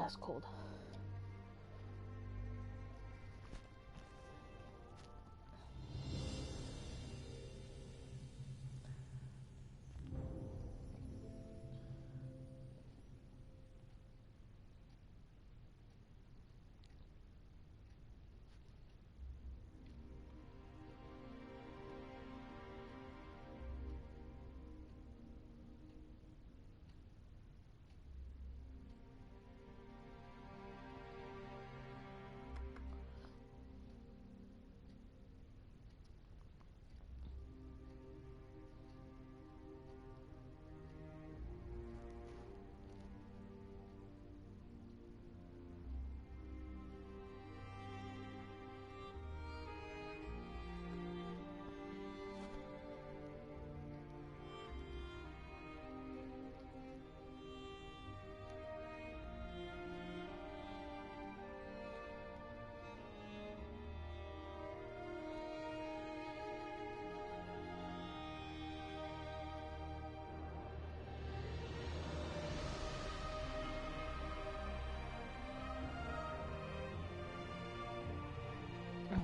That's cold.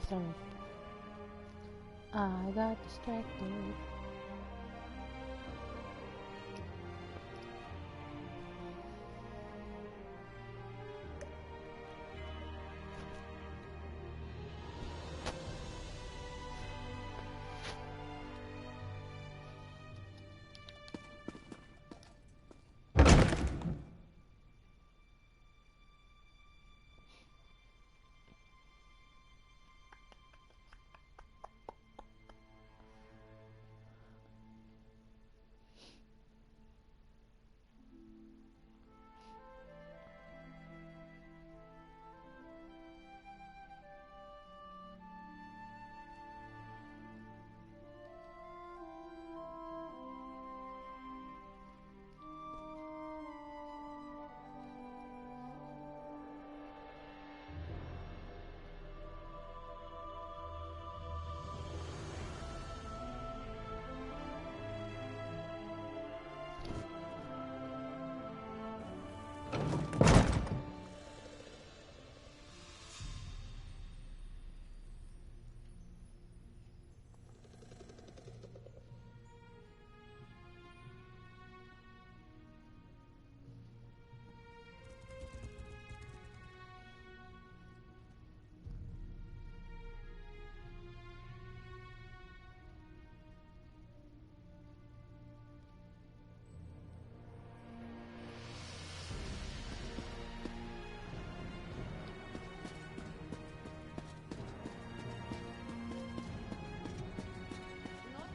Sorry. I got distracted.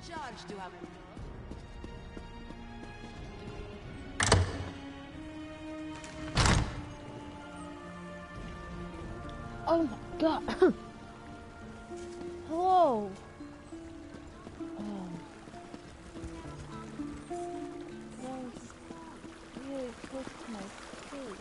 Charge to have Oh my god! Hello! That was really close to my face.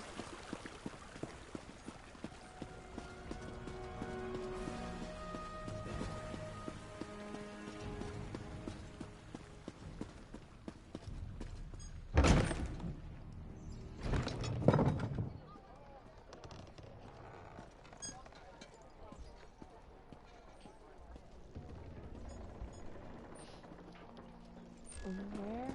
Where am I going?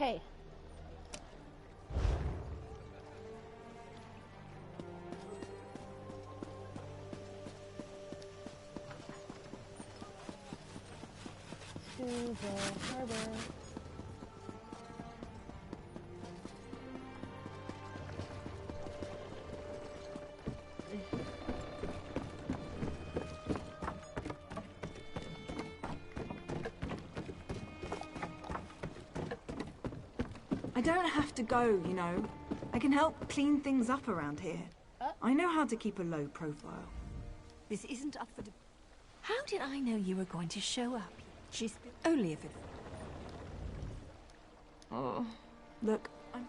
Okay. To the harbor. I don't have to go, you know. I can help clean things up around here. I know how to keep a low profile. This isn't up for... How did I know you were going to show up? She's only if it... Oh, look, I'm...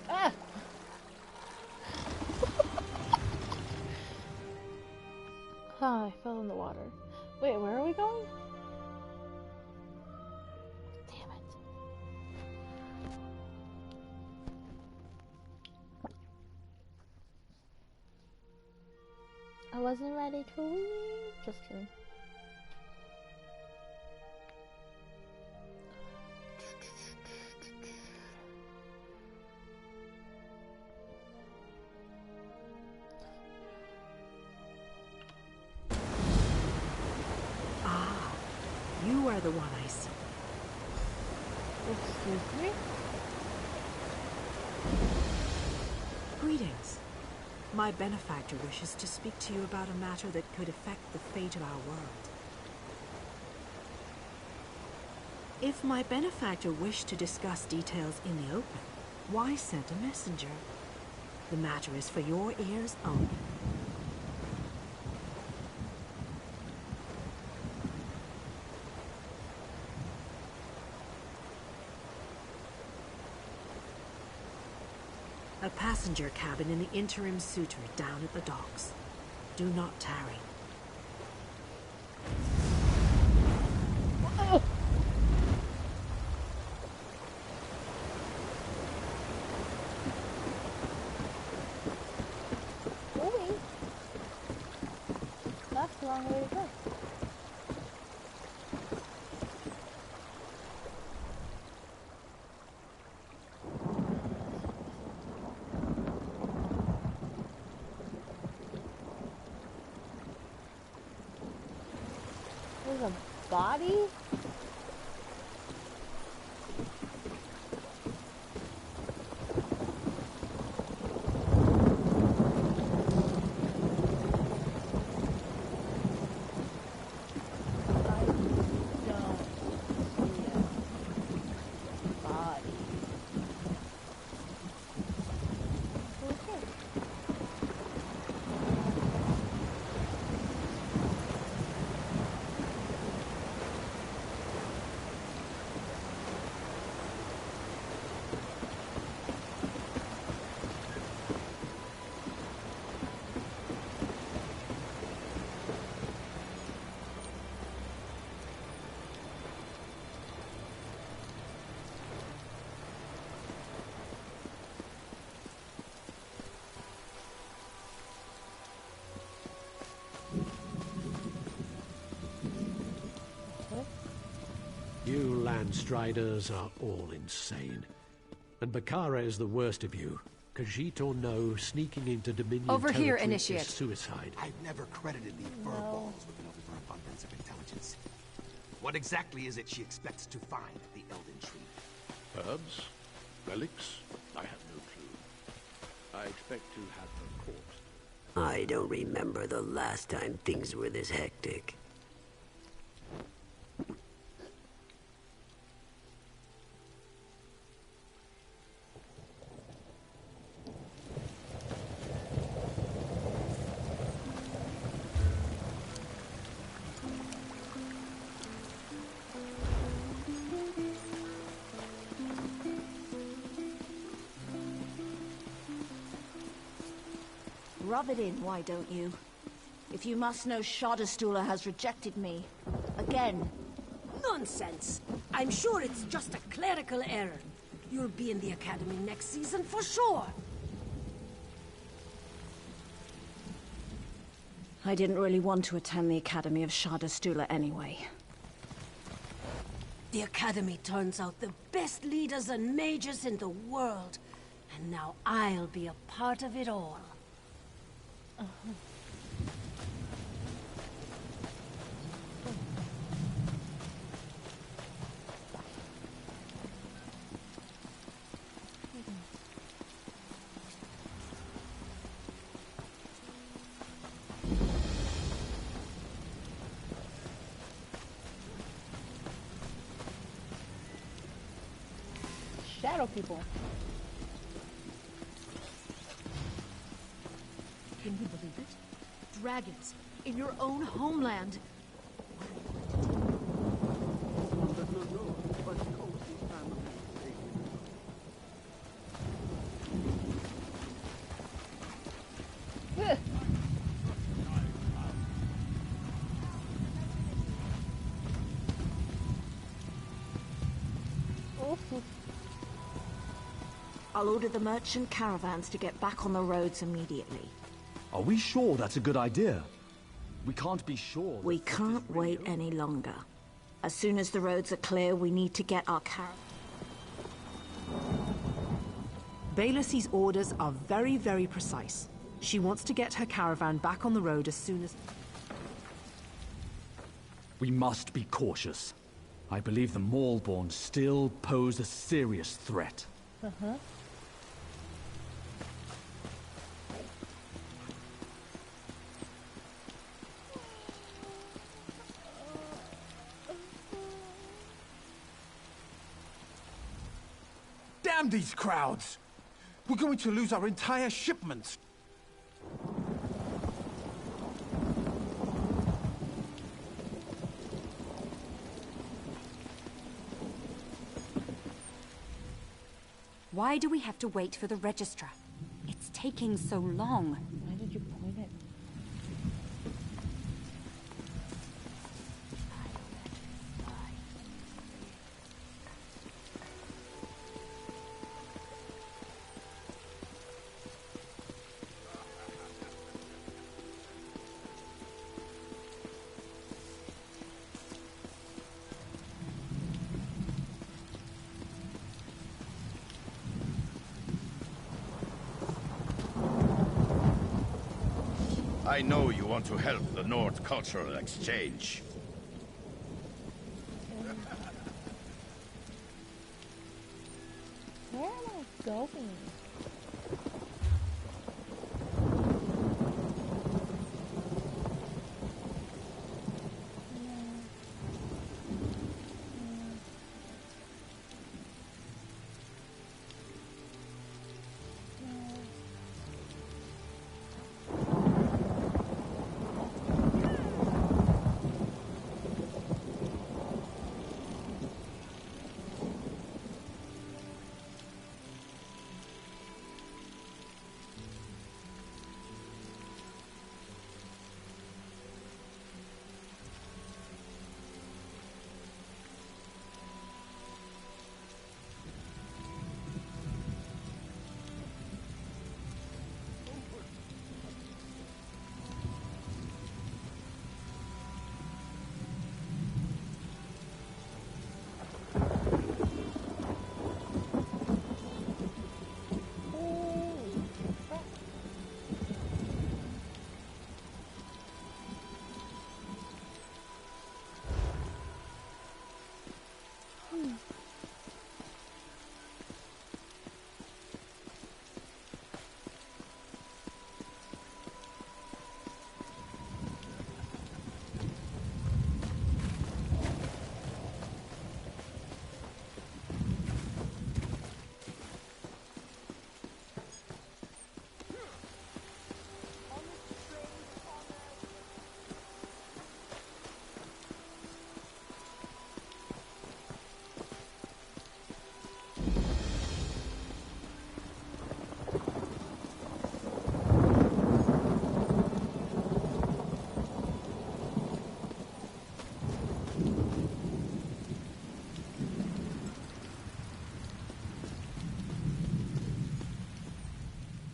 Ah! Ah, I fell in the water. Wait, where are we going? Damn it. I wasn't ready to leave. Just kidding. Ah, you are the one I see. Excuse me? Greetings. My benefactor wishes to speak to you about a matter that could affect the fate of our world. If my benefactor wished to discuss details in the open, why send a messenger? The matter is for your ears only. A passenger cabin in the interim suitor down at the docks. Do not tarry. Oh. Moving. That's the wrong way to go. There's a body? I don't see a body. Okay. You Landstriders are all insane. And Bakara is the worst of you. Khajiit or no, sneaking into Dominion Over here, territory Initiate. is suicide. I've never credited the furballs with an overabundance of intelligence. What exactly is it she expects to find at the Elden Tree? Herbs? Relics? I have no clue. I expect to have her corpse. I don't remember the last time things were this hectic. Rub it in, why don't you? If you must know, Shadastula has rejected me. Again. Nonsense. I'm sure it's just a clerical error. You'll be in the academy next season for sure. I didn't really want to attend the Academy of Shadastula anyway. The academy turns out the best leaders and mages in the world. And now I'll be a part of it all. shadow people. Can you believe it? Dragons in your own homeland. Ugh. Oof. I'll order the merchant caravans to get back on the roads immediately. Are we sure that's a good idea? We can't be sure. We can't wait any longer. As soon as the roads are clear, we need to get our caravan. Bayless's orders are very, very precise. She wants to get her caravan back on the road as soon as... We must be cautious. I believe the Maulborn still pose a serious threat. Uh-huh. Damn these crowds! We're going to lose our entire shipment! Why do we have to wait for the Registrar? It's taking so long. Why did you point it? I know you want to help the Nord Cultural Exchange. Where am I going?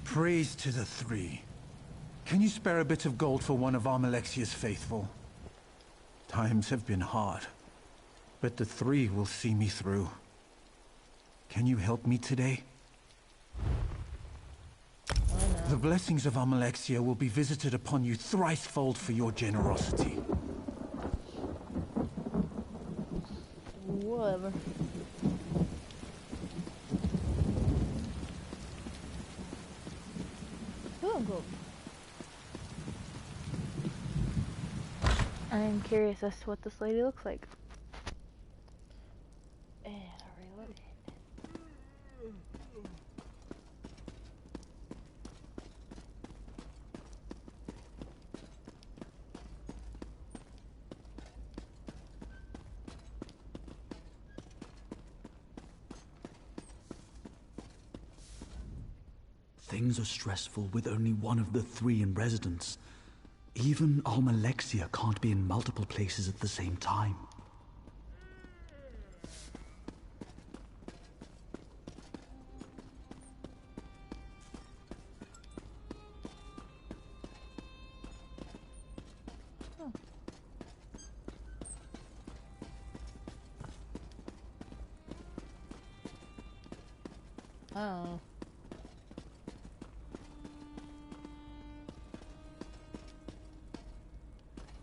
Praise to the Three. Can you spare a bit of gold for one of Armalexia's faithful? Times have been hard, but the Three will see me through. Can you help me today? The blessings of Armalexia will be visited upon you thricefold for your generosity. Whatever. Go. I am curious as to what this lady looks like. And reload it. Things are stressful with only one of the three in residence. Even Almalexia can't be in multiple places at the same time. Oh.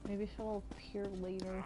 Maybe she'll appear later.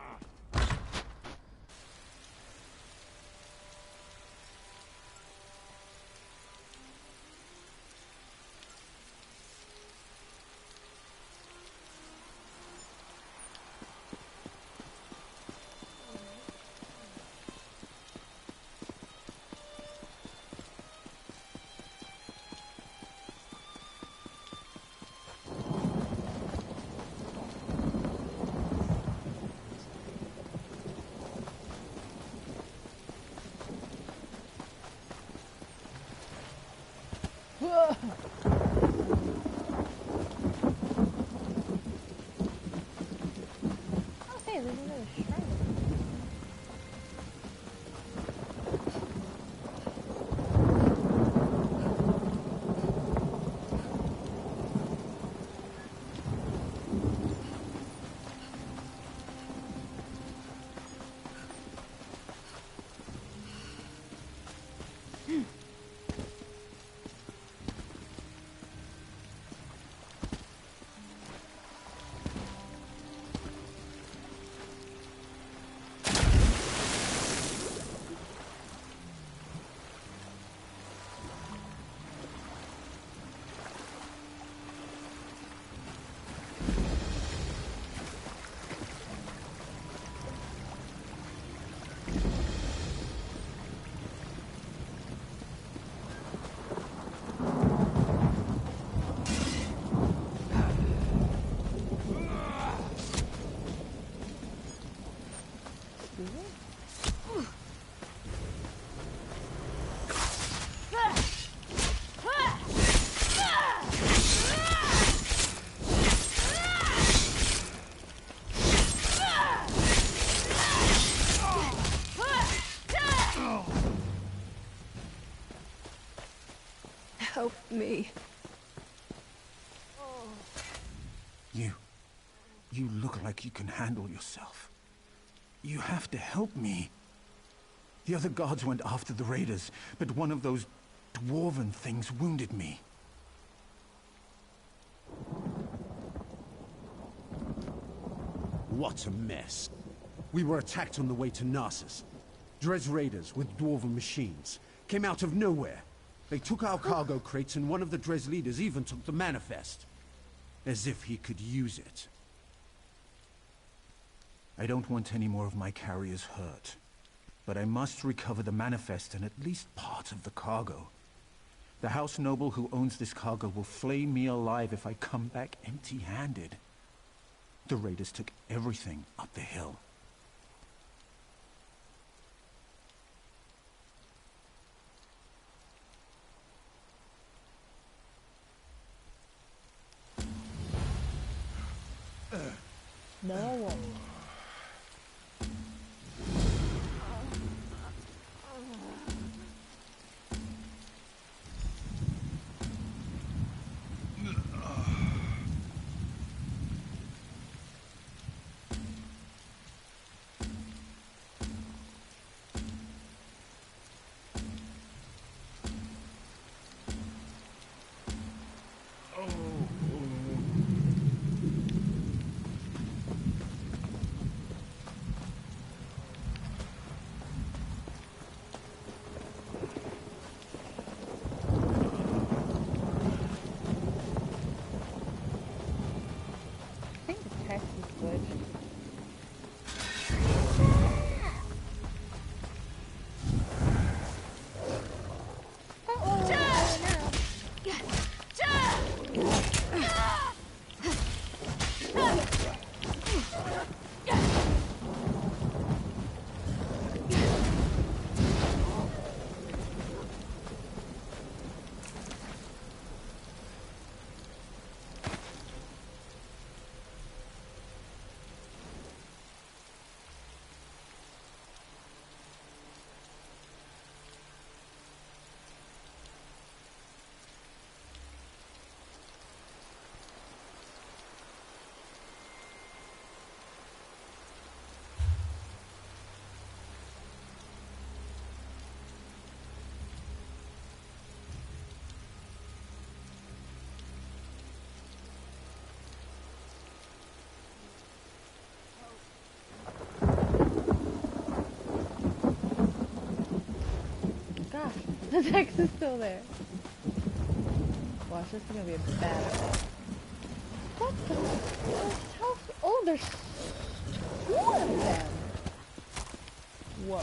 Okay, there's another shrine. Help me. You look like you can handle yourself. You have to help me. The other guards went after the raiders, but one of those dwarven things wounded me. What a mess. We were attacked on the way to Narcissus. Dres raiders with dwarven machines came out of nowhere. They took our cargo crates and one of the Dres leaders even took the manifest. As if he could use it. I don't want any more of my carriers hurt. But I must recover the manifest and at least part of the cargo. The house noble who owns this cargo will flay me alive if I come back empty-handed. The raiders took everything up the hill. No. The text is still there. Watch, this is gonna be a bad one. What the? Oh, there's four of them. Whoa.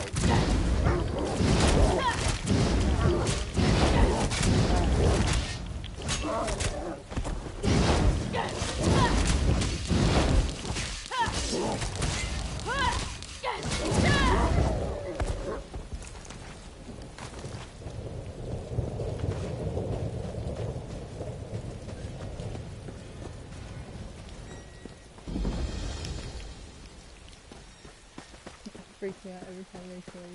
Freaks me out every time they say.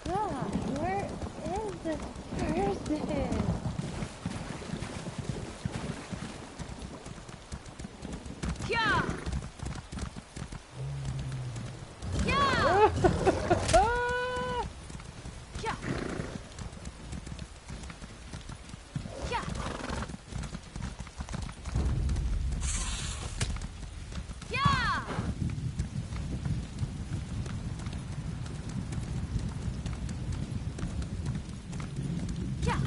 God, where is this person? Yeah. Yeah. Yeah. Yeah. Yeah.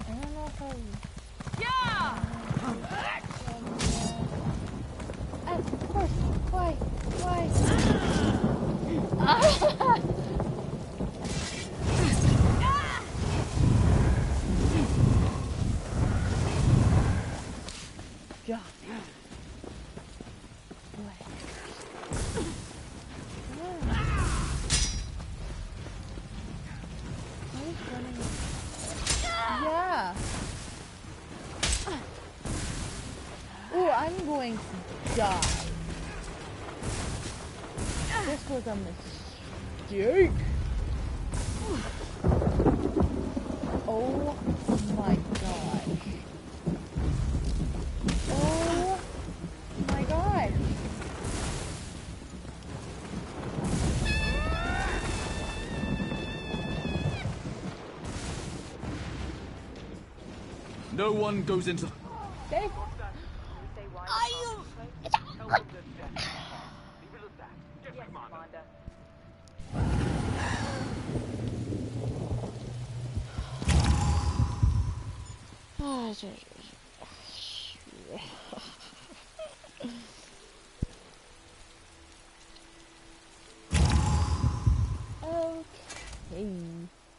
I don't know if I'm... Yeah. Of course. Why? God. Yeah. Ooh, I'm going to die. This was a mistake. Oh my gosh. Oh my gosh. No one goes into... Okay. Okay.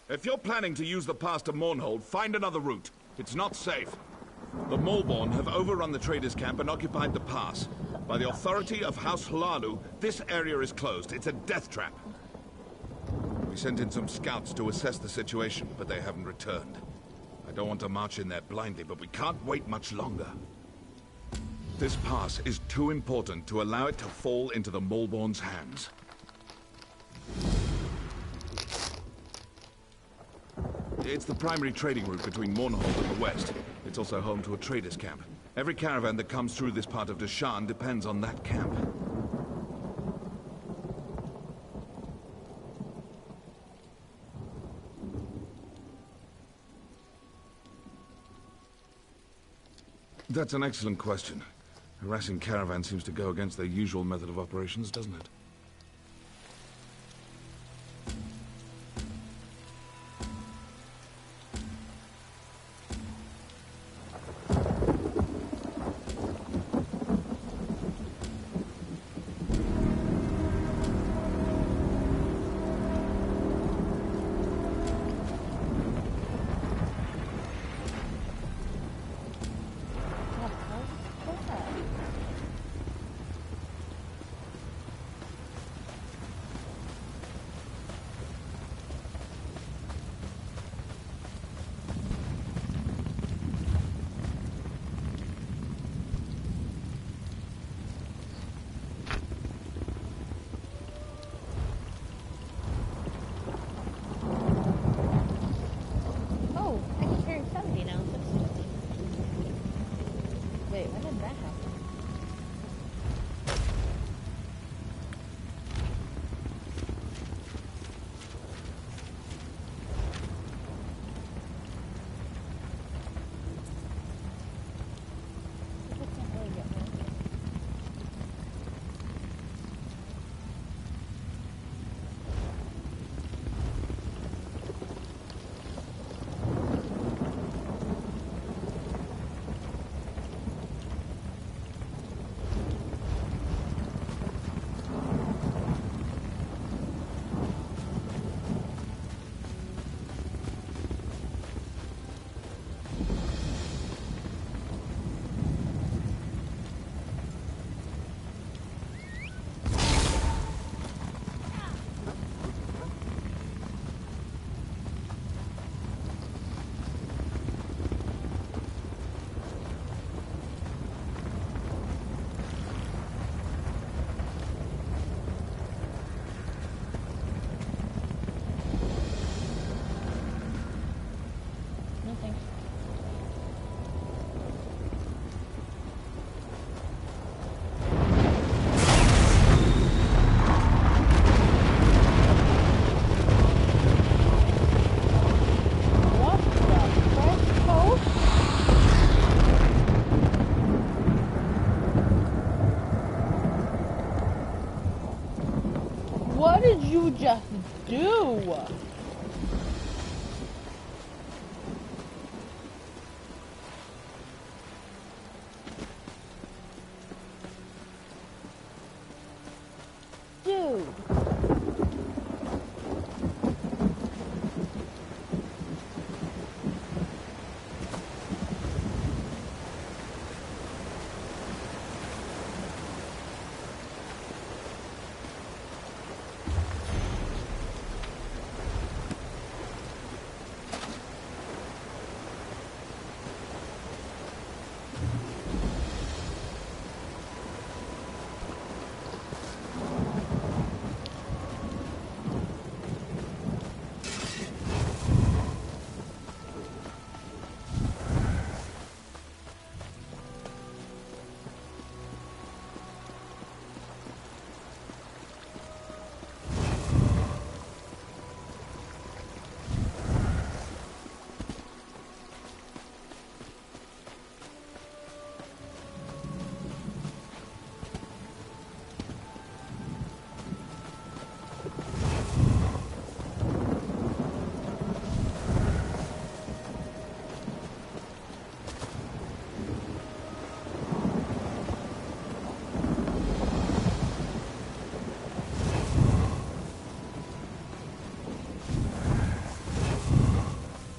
If you're planning to use the pass to Mournhold, find another route. It's not safe. The Maulborn have overrun the traders' camp and occupied the pass. By the authority of House Hlaalu, this area is closed. It's a death trap. We sent in some scouts to assess the situation, but they haven't returned. I don't want to march in there blindly, but we can't wait much longer. This pass is too important to allow it to fall into the Maulborn's hands. It's the primary trading route between Mournhold and the west. It's also home to a trader's camp. Every caravan that comes through this part of Deshaan depends on that camp. That's an excellent question. Harassing caravans seems to go against their usual method of operations, doesn't it? just do? Dude.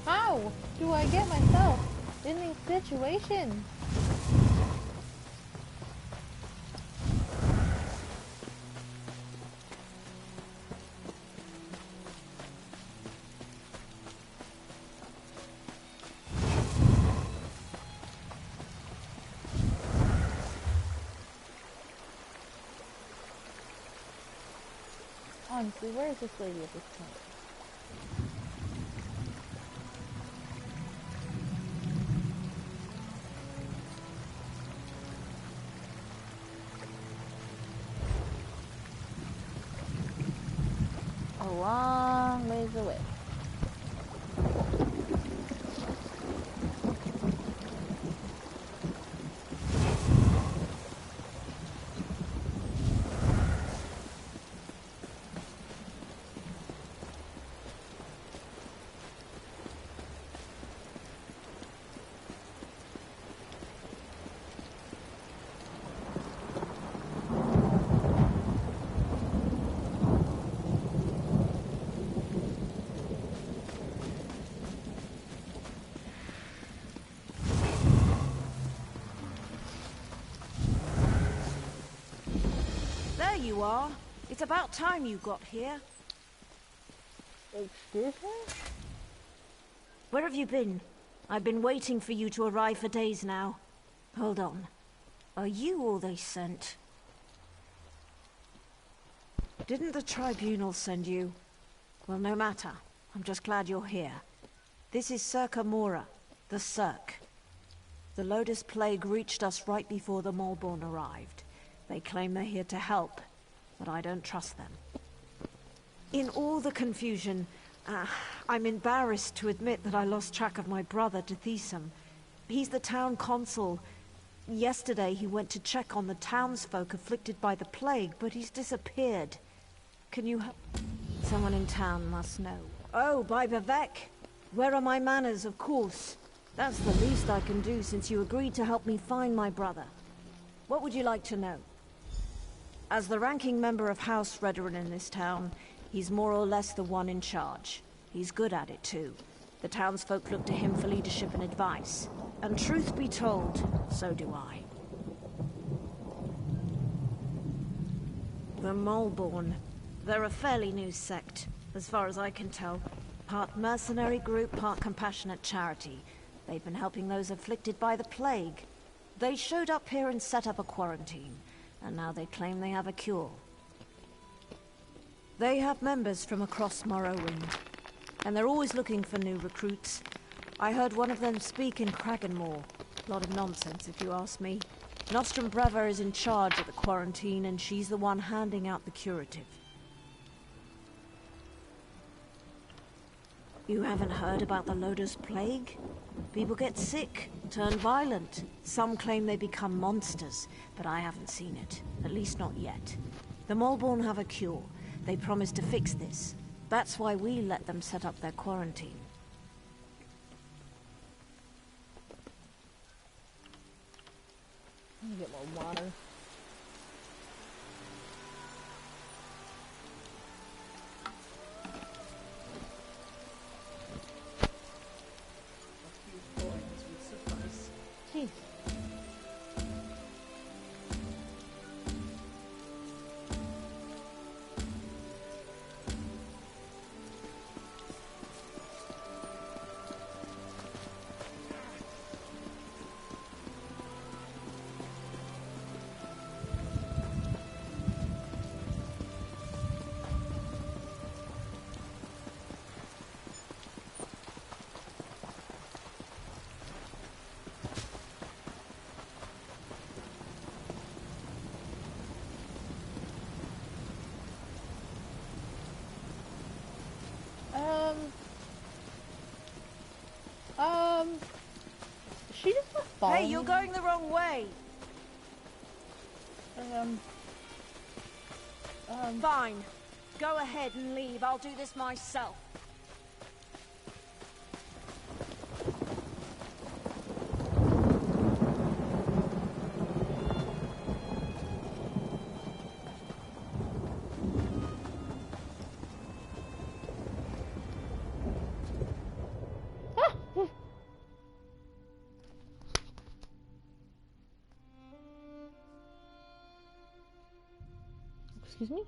How do I get myself in these situations? Honestly, where is this lady at this point? A long ways away. There you are. It's about time you got here. Excuse me? Where have you been? I've been waiting for you to arrive for days now. Hold on. Are you all they sent? Didn't the Tribunal send you? Well, no matter. I'm just glad you're here. This is Circa Mora, the Cirque. The Lotus Plague reached us right before the Malborn arrived. They claim they're here to help, but I don't trust them. In all the confusion, I'm embarrassed to admit that I lost track of my brother, Dethisum. He's the town consul. Yesterday he went to check on the townsfolk afflicted by the plague, but he's disappeared. Can you help? Someone in town must know. Oh, by Bavek! Where are my manners, of course? That's the least I can do since you agreed to help me find my brother. What would you like to know? As the ranking member of House Redoran in this town, he's more or less the one in charge. He's good at it too. The townsfolk look to him for leadership and advice. And truth be told, so do I. The Malborn. They're a fairly new sect, as far as I can tell. Part mercenary group, part compassionate charity. They've been helping those afflicted by the plague. They showed up here and set up a quarantine, and now they claim they have a cure. They have members from across Morrowind, and they're always looking for new recruits. I heard one of them speak in Kraganmore. A lot of nonsense, if you ask me. Nostrum Breva is in charge of the quarantine, and she's the one handing out the curative. You haven't heard about the Lotus Plague? People get sick, turn violent. Some claim they become monsters, but I haven't seen it. At least not yet. The Malborn have a cure. They promised to fix this. That's why we let them set up their quarantine. Let me get more water. Jeez. She just left following Hey, you're going the wrong way. Fine. Go ahead and leave. I'll do this myself. Excuse me?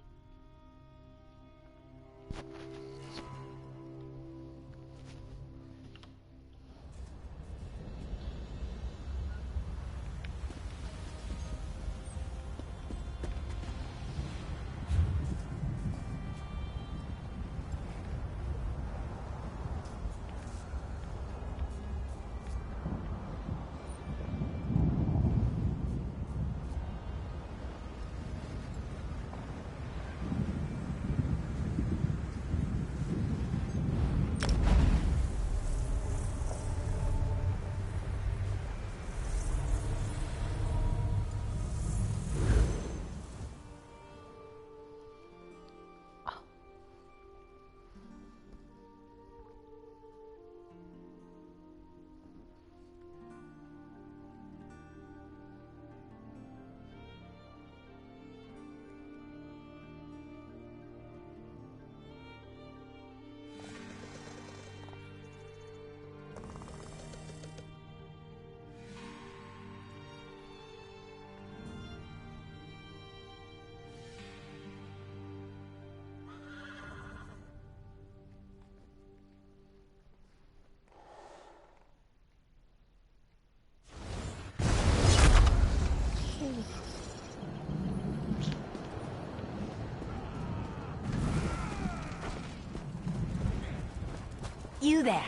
You there.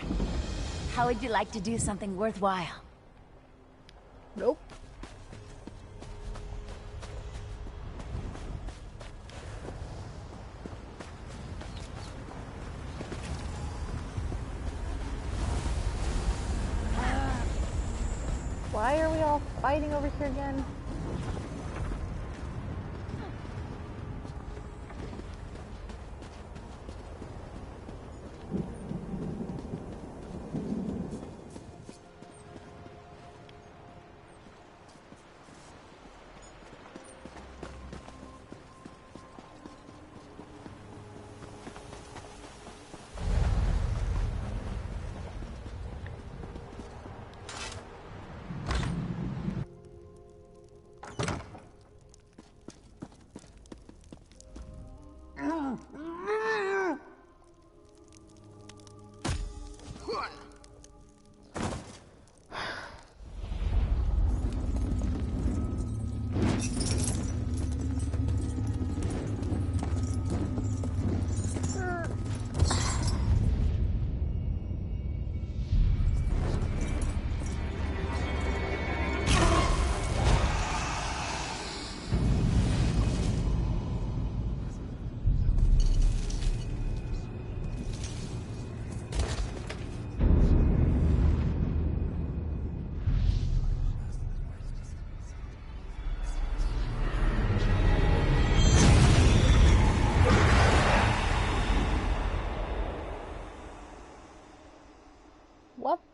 How would you like to do something worthwhile? Nope. Why are we all fighting over here again?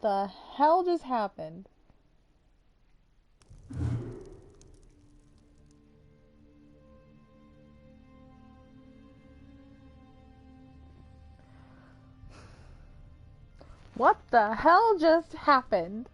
the hell just happened? What the hell just happened?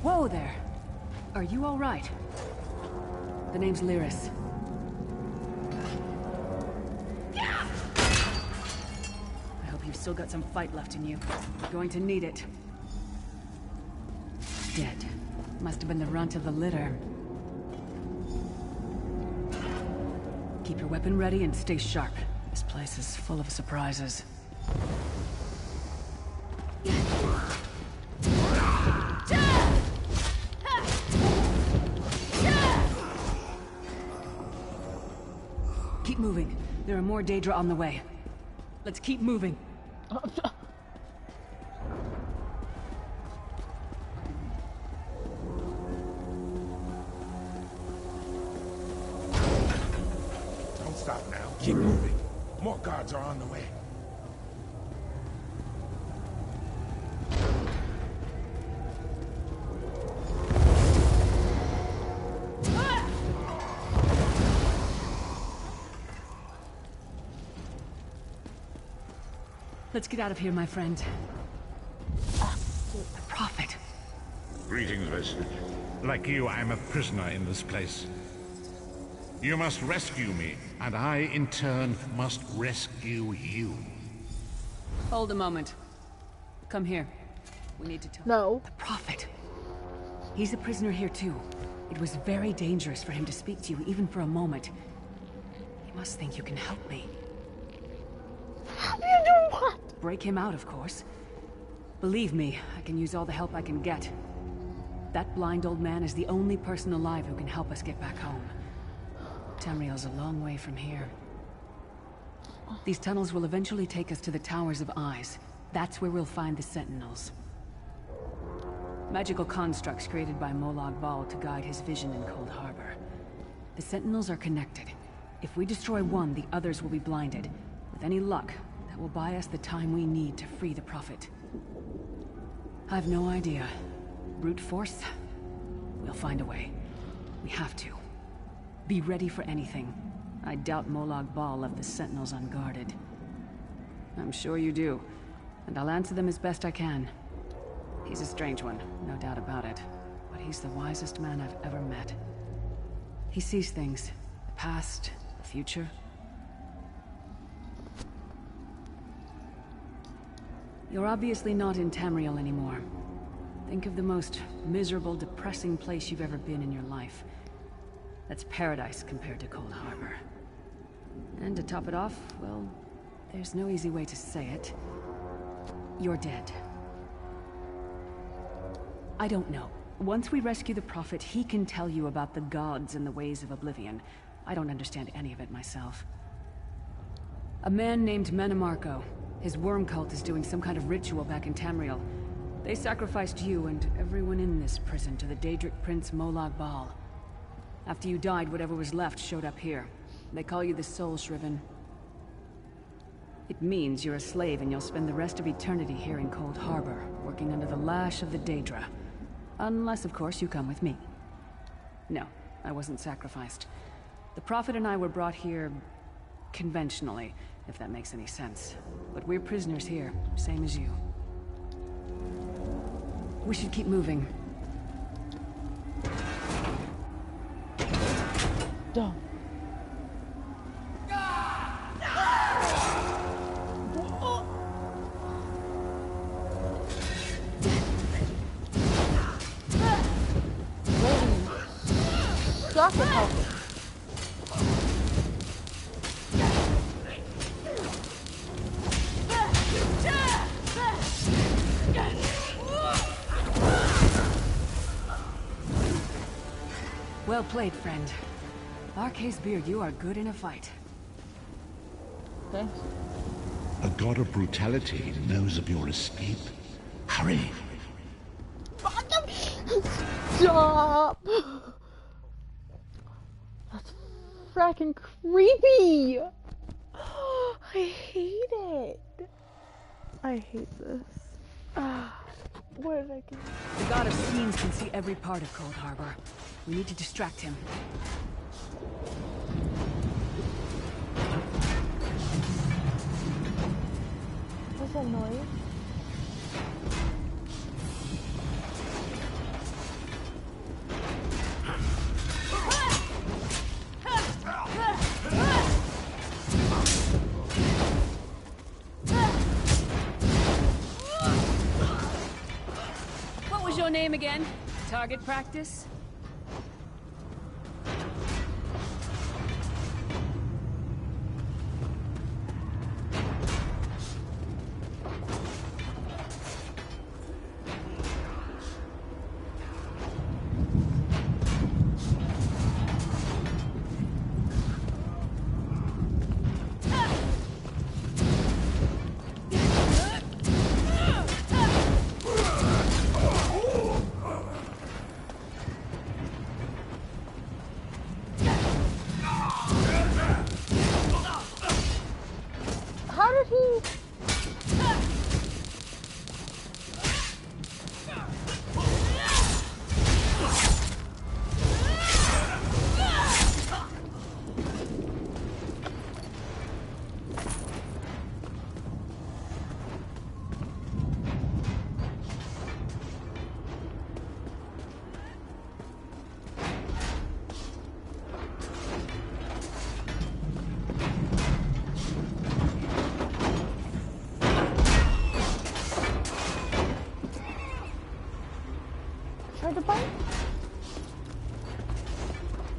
Whoa there. Are you all right? The name's Lyris. I hope you've still got some fight left in you. You're going to need it. Dead. Must have been the runt of the litter. Keep your weapon ready and stay sharp. This place is full of surprises. Keep moving. There are more Daedra on the way. Let's keep moving. Don't stop now. Keep moving. More guards are on the way. Let's get out of here, my friend. The Prophet. Greetings, Vestige. Like you, I'm a prisoner in this place. You must rescue me, and I, in turn, must rescue you. Hold a moment. Come here. We need to talk. No. The Prophet. He's a prisoner here, too. It was very dangerous for him to speak to you, even for a moment. You must think you can help me. How do you do what? Break him out, of course. Believe me, I can use all the help I can get. That blind old man is the only person alive who can help us get back home. Tamriel's a long way from here. These tunnels will eventually take us to the Towers of Eyes. That's where we'll find the Sentinels. Magical constructs created by Molag Bal to guide his vision in Cold Harbor. The Sentinels are connected. If we destroy one, the others will be blinded. With any luck, that will buy us the time we need to free the Prophet. I've no idea. Brute force? We'll find a way. We have to. Be ready for anything. I doubt Molag Bal left the Sentinels unguarded. I'm sure you do, and I'll answer them as best I can. He's a strange one, no doubt about it, but he's the wisest man I've ever met. He sees things, the past, the future. You're obviously not in Tamriel anymore. Think of the most miserable, depressing place you've ever been in your life. That's paradise compared to Cold Harbor. And to top it off, well, there's no easy way to say it. You're dead. I don't know. Once we rescue the Prophet, he can tell you about the gods and the ways of Oblivion. I don't understand any of it myself. A man named Menemarco. His worm cult is doing some kind of ritual back in Tamriel. They sacrificed you and everyone in this prison to the Daedric Prince Molag Bal. After you died, whatever was left showed up here. They call you the Soul Shriven. It means you're a slave and you'll spend the rest of eternity here in Cold Harbor, working under the lash of the Daedra. Unless, of course, you come with me. No, I wasn't sacrificed. The Prophet and I were brought here conventionally, if that makes any sense. But we're prisoners here, same as you. We should keep moving. Dumb. lots of health. Well played, friend. Arkay's beard, you are good in a fight. Thanks. A god of brutality knows of your escape. Hurry! Stop! That's fracking creepy! I hate it. I hate this. What did I do? The god of scenes can see every part of Cold Harbor. We need to distract him. What's that noise? What was your name again? Target practice?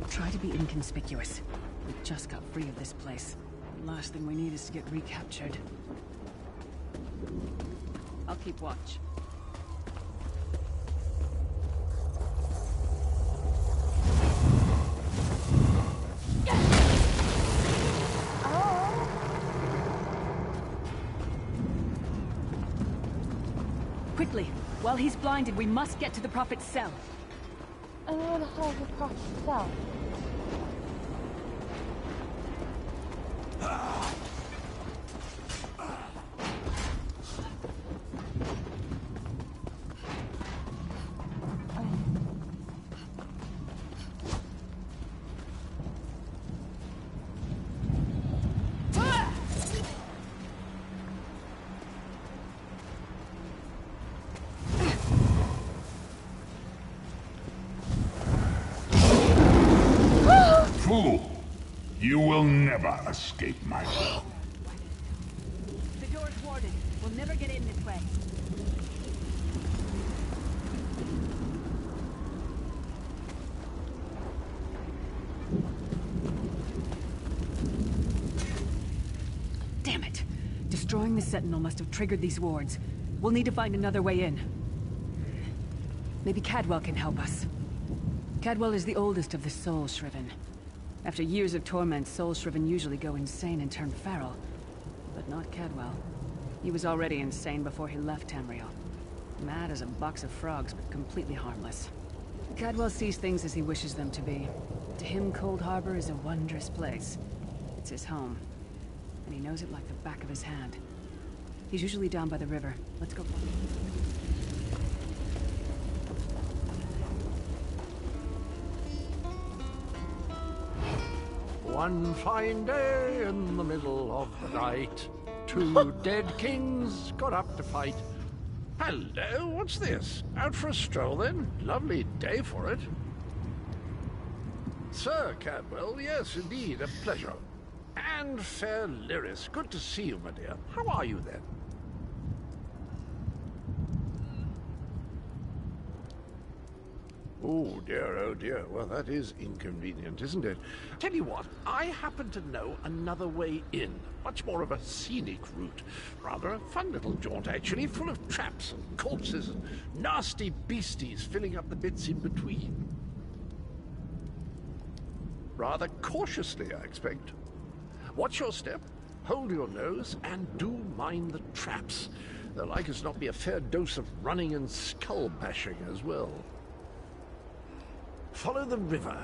Try to be inconspicuous. We just got free of this place. The last thing we need is to get recaptured. I'll keep watch. Quickly! While he's blinded, we must get to the Prophet's cell. And where the hell is the Prophet's cell? You will never escape my will. The door's warded. We'll never get in this way. Damn it! Destroying the Sentinel must have triggered these wards. We'll need to find another way in. Maybe Cadwell can help us. Cadwell is the oldest of the Soul Shriven. After years of torment, Soul Shriven usually go insane and turn feral. But not Cadwell. He was already insane before he left Tamriel. Mad as a box of frogs, but completely harmless. Cadwell sees things as he wishes them to be. To him, Cold Harbor is a wondrous place. It's his home. And he knows it like the back of his hand. He's usually down by the river. Let's go find him. One fine day in the middle of the night, two dead kings got up to fight. Hello, what's this? Out for a stroll then? Lovely day for it. Sir Cadwell, yes indeed, a pleasure. And fair Lyris, good to see you, my dear. How are you then? Oh dear. Well, that is inconvenient, isn't it? Tell you what, I happen to know another way in. Much more of a scenic route. Rather a fun little jaunt, actually, full of traps and corpses and nasty beasties filling up the bits in between. Rather cautiously, I expect. Watch your step, hold your nose, and do mind the traps. There'll like as not be a fair dose of running and skull bashing as well. Follow the river.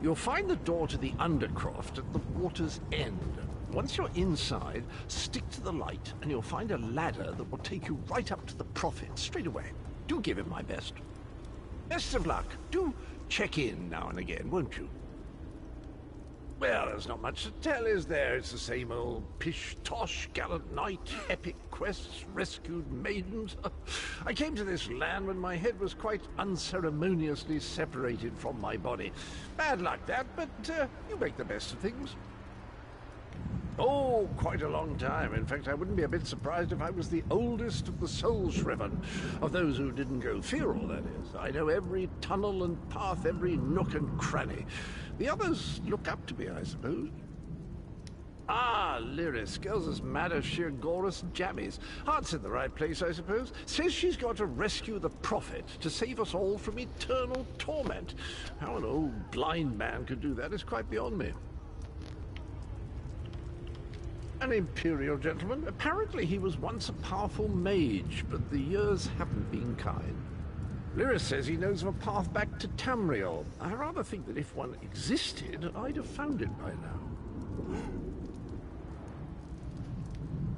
You'll find the door to the Undercroft at the water's end. Once you're inside, stick to the light, and you'll find a ladder that will take you right up to the Prophet straight away. Do give him my best. Best of luck. Do check in now and again, won't you? Well, there's not much to tell, is there? It's the same old pish-tosh, gallant knight, epic quests, rescued maidens. I came to this land when my head was quite unceremoniously separated from my body. Bad luck, that, but you make the best of things. Oh, quite a long time. In fact, I wouldn't be a bit surprised if I was the oldest of the Soul-Shriven, of those who didn't go feral, that is. I know every tunnel and path, every nook and cranny. The others look up to me, I suppose. Ah, Lyris, girl's as mad as sheer Gorus jammies. Heart's in the right place, I suppose. Says she's got to rescue the Prophet to save us all from eternal torment. How an old blind man could do that is quite beyond me. An Imperial gentleman. Apparently he was once a powerful mage, but the years haven't been kind. Lyris says he knows of a path back to Tamriel. I rather think that if one existed, I'd have found it by now.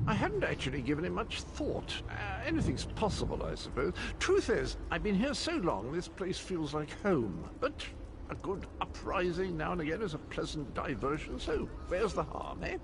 I hadn't actually given it much thought. Anything's possible, I suppose. Truth is, I've been here so long, this place feels like home. But a good uprising now and again is a pleasant diversion, so where's the harm, eh?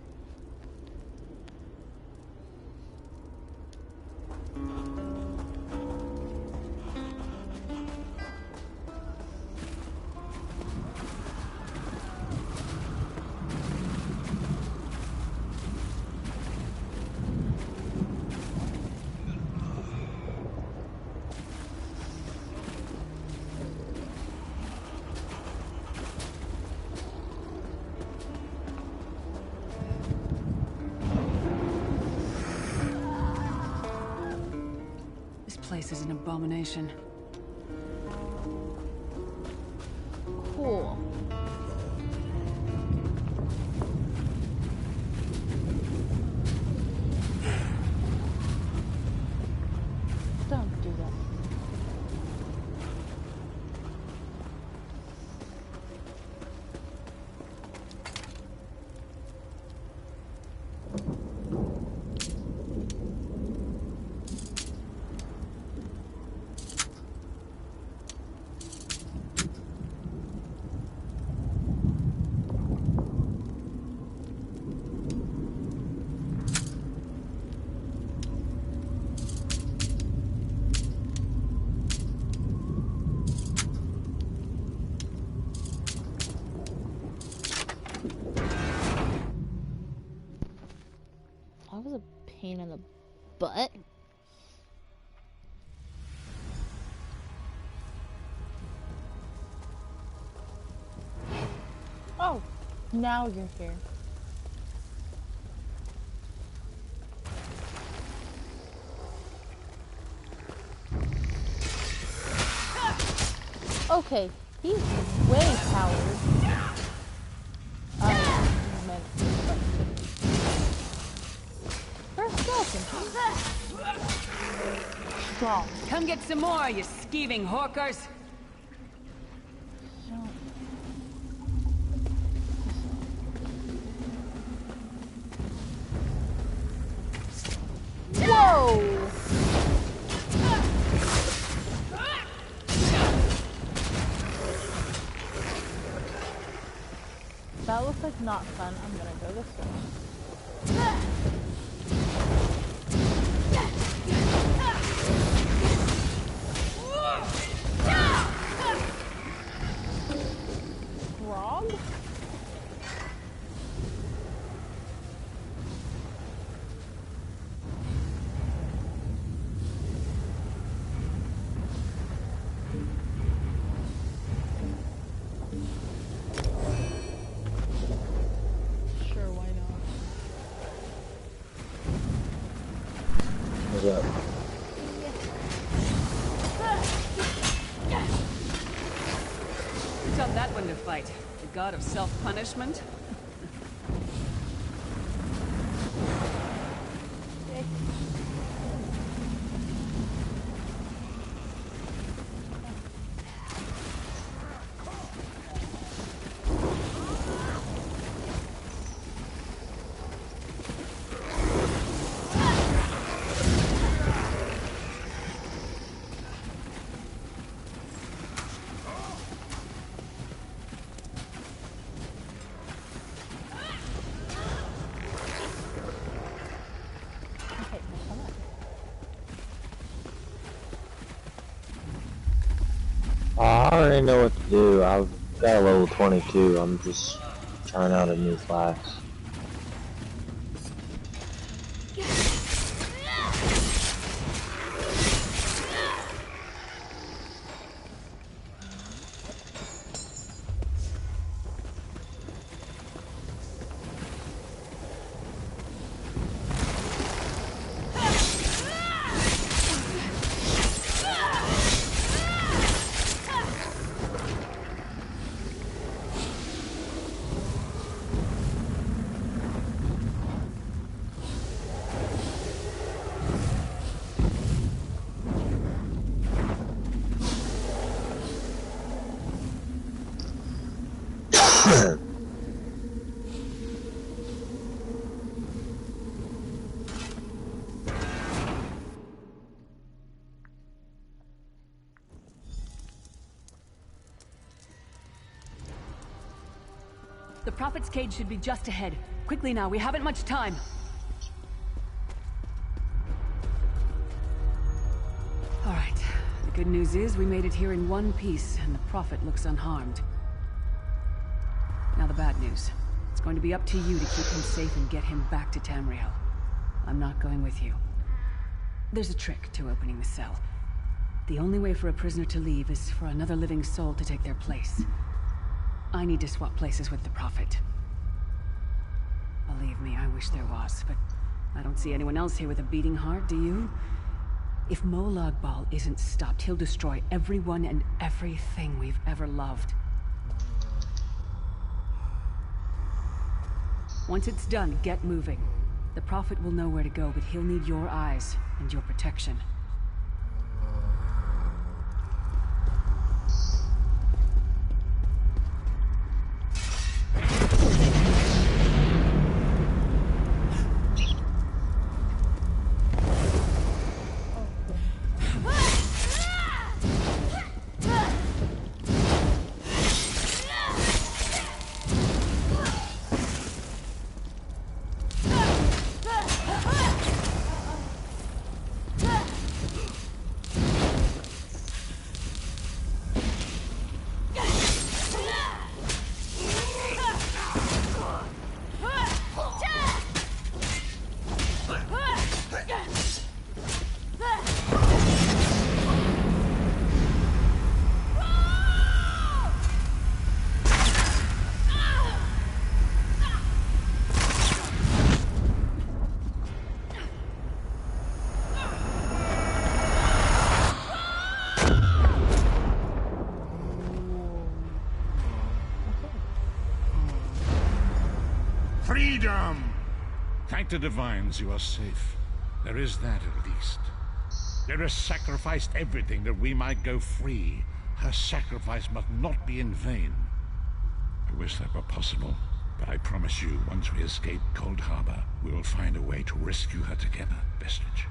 This is an abomination. Cool. Don't do that. That was a pain in the butt. Oh, now you're here. Okay, he's way powered. Strong. Come get some more, you skeeving hawkers. Whoa! That looks like not fun. I'm gonna go this way. Wrong? one to fight? The god of self-punishment? I already know what to do. I've got a level 22. I'm just trying out a new class. The Prophet's cage should be just ahead. Quickly now, we haven't much time. All right. The good news is we made it here in one piece, and the Prophet looks unharmed. Now the bad news. It's going to be up to you to keep him safe and get him back to Tamriel. I'm not going with you. There's a trick to opening the cell. The only way for a prisoner to leave is for another living soul to take their place. I need to swap places with the Prophet. Believe me, I wish there was, but I don't see anyone else here with a beating heart, do you? If Molag Bal isn't stopped, he'll destroy everyone and everything we've ever loved. Once it's done, get moving. The Prophet will know where to go, but he'll need your eyes and your protection. Freedom! Thank the Divines you are safe. There is that at least. There sacrificed everything that we might go free. Her sacrifice must not be in vain. I wish that were possible, but I promise you, once we escape Cold Harbor, we will find a way to rescue her together, Vestige.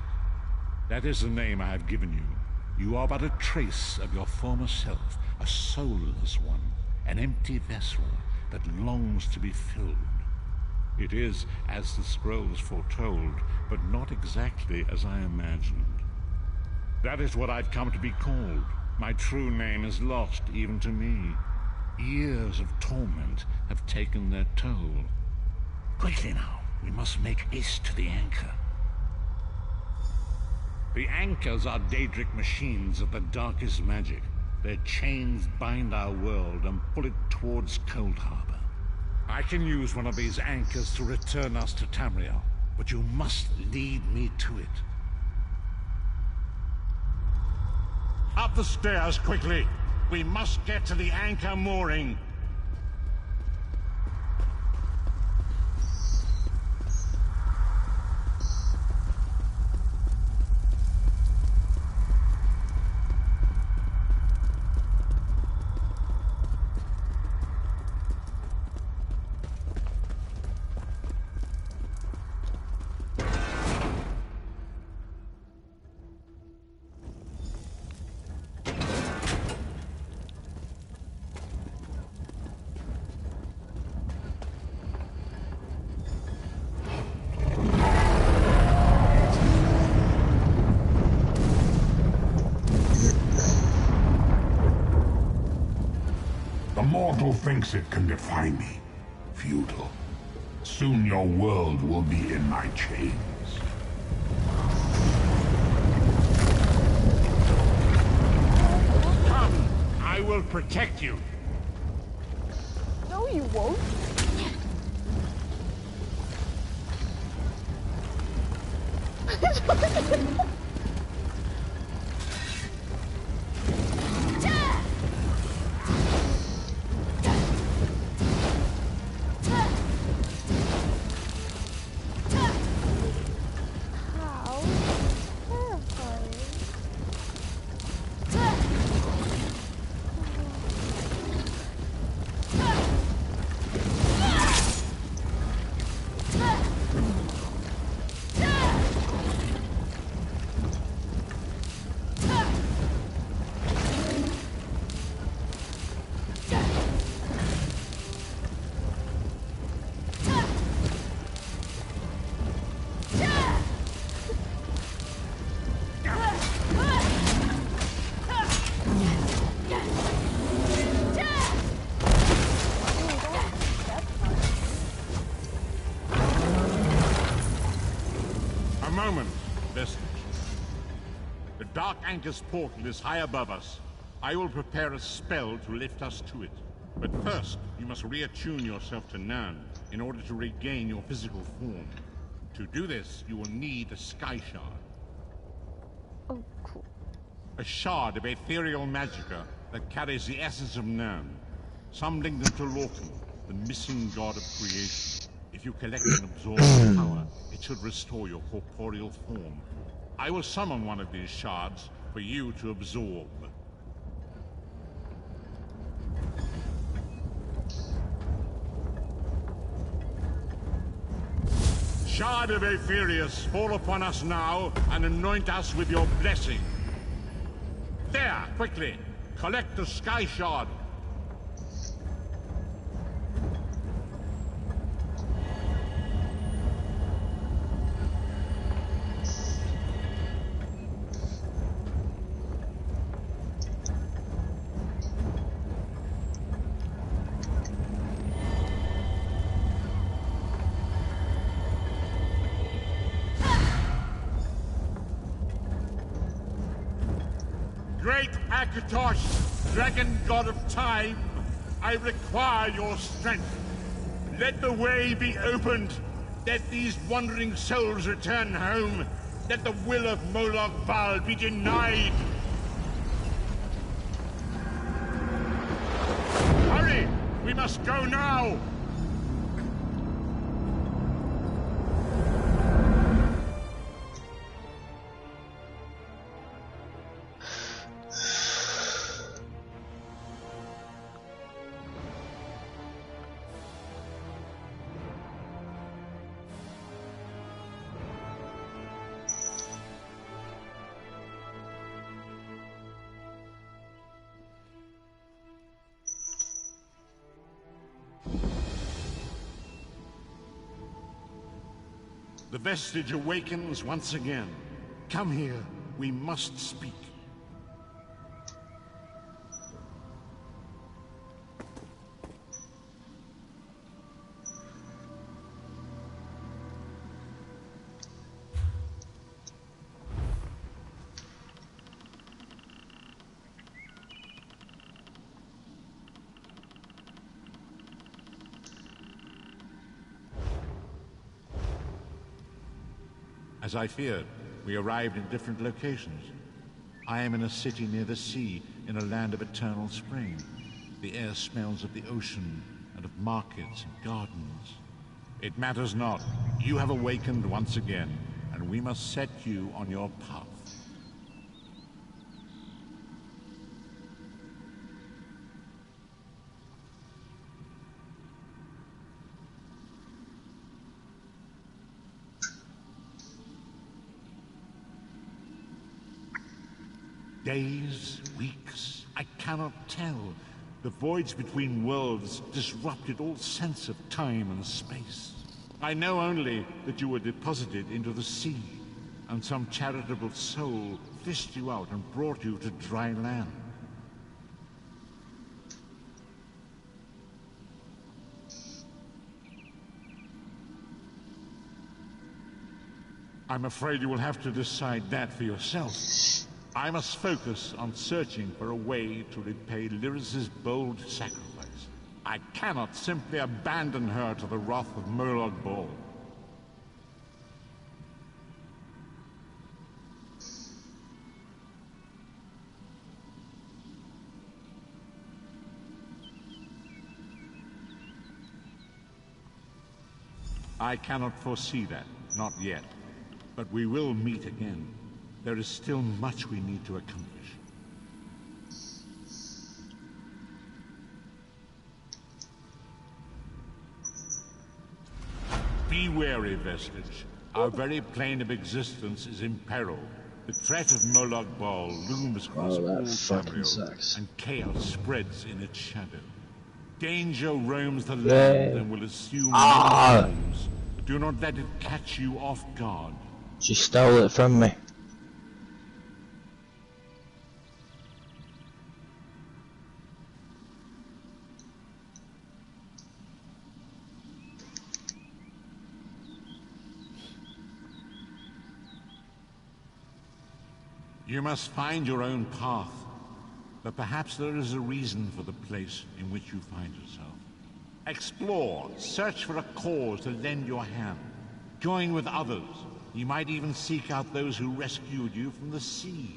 That is the name I have given you. You are but a trace of your former self, a soulless one, an empty vessel that longs to be filled. It is as the scrolls foretold, but not exactly as I imagined. That is what I've come to be called. My true name is lost even to me. Years of torment have taken their toll. Quickly now, we must make haste to the anchor. The anchors are Daedric machines of the darkest magic. Their chains bind our world and pull it towards Cold Harbor. I can use one of these anchors to return us to Tamriel, but you must lead me to it. Up the stairs, quickly! We must get to the anchor mooring. mortal thinks it can defy me. Futile. Soon your world will be in my chains. Come, I will protect you. No, you won't. The Dark Anchor's portal is high above us. I will prepare a spell to lift us to it. But first, you must reattune yourself to Nirn in order to regain your physical form. To do this, you will need a Sky Shard. Oh, cool. A shard of ethereal magicka that carries the essence of Nirn. Some link them to Lorcan, the missing god of creation. If you collect and absorb its power, it should restore your corporeal form. I will summon one of these shards for you to absorb. Shard of Aetherius, fall upon us now and anoint us with your blessing. There, quickly! Collect the Sky Shard. Great Akatosh, dragon god of time, I require your strength. Let the way be opened. Let these wandering souls return home. Let the will of Molag Bal be denied. Hurry! We must go now! The vestige awakens once again. Come here, we must speak. As I feared, we arrived in different locations. I am in a city near the sea, in a land of eternal spring. The air smells of the ocean, and of markets and gardens. It matters not. You have awakened once again, and we must set you on your path. Days, weeks, I cannot tell. The voids between worlds disrupted all sense of time and space. I know only that you were deposited into the sea, and some charitable soul fished you out and brought you to dry land. I'm afraid you will have to decide that for yourself. I must focus on searching for a way to repay Lyris's bold sacrifice. I cannot simply abandon her to the wrath of Molag Bal. I cannot foresee that, not yet. But we will meet again. There is still much we need to accomplish. Be wary, Vestige. Our very plane of existence is in peril. The threat of Molag Bal looms across all Tamriel, and chaos spreads in its shadow. Danger roams the land and will assume many forms. Do not let it catch you off guard. She stole it from me. You must find your own path, but perhaps there is a reason for the place in which you find yourself. Explore, search for a cause to lend your hand. Join with others. You might even seek out those who rescued you from the sea.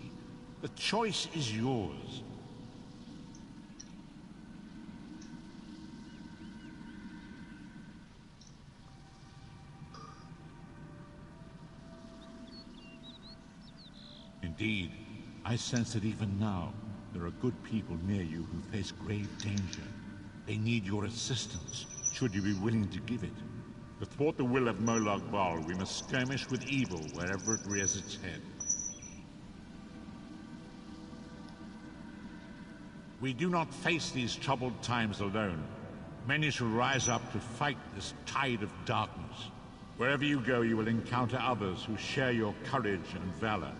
The choice is yours. Indeed, I sense that even now, there are good people near you who face grave danger. They need your assistance, should you be willing to give it. To thwart the will of Molag Bal, we must skirmish with evil wherever it rears its head. We do not face these troubled times alone. Many shall rise up to fight this tide of darkness. Wherever you go, you will encounter others who share your courage and valor.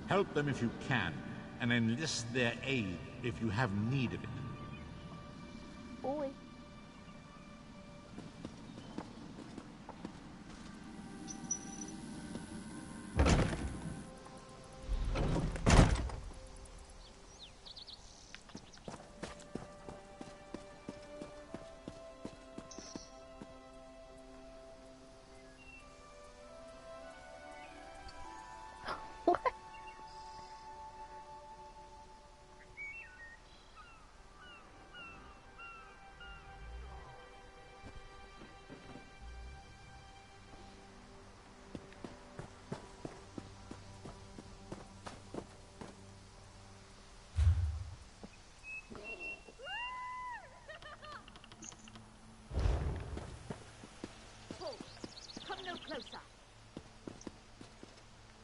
Help them if you can, and enlist their aid if you have need of it. Boy.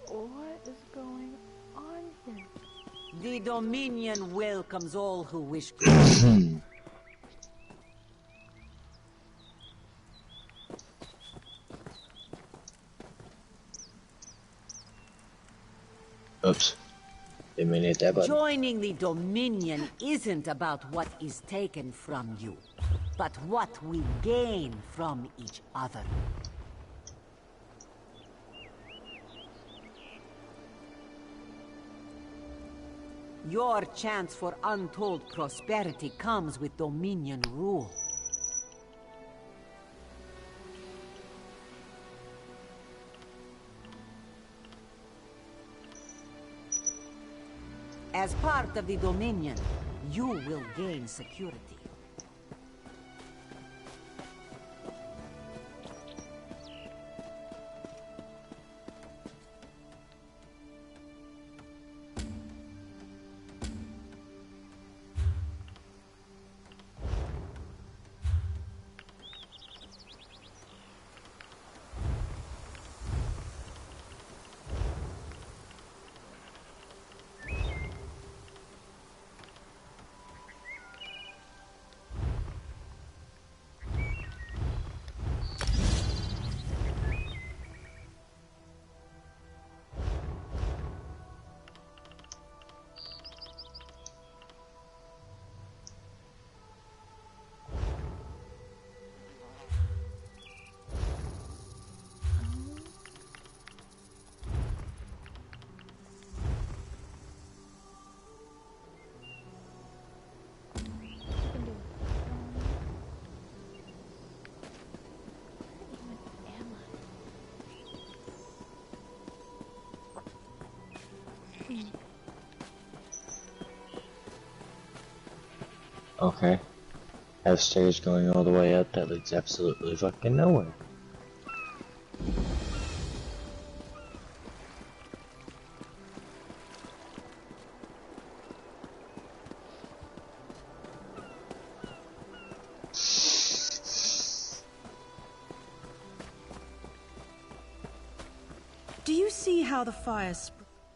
What is going on here? The Dominion welcomes all who wish good. Oops. Didn't mean to hit that button. Joining the Dominion isn't about what is taken from you, but what we gain from each other. Your chance for untold prosperity comes with Dominion rule. As part of the Dominion, you will gain security. Okay. Have stairs going all the way up that leads absolutely fucking nowhere. Do you see how the fire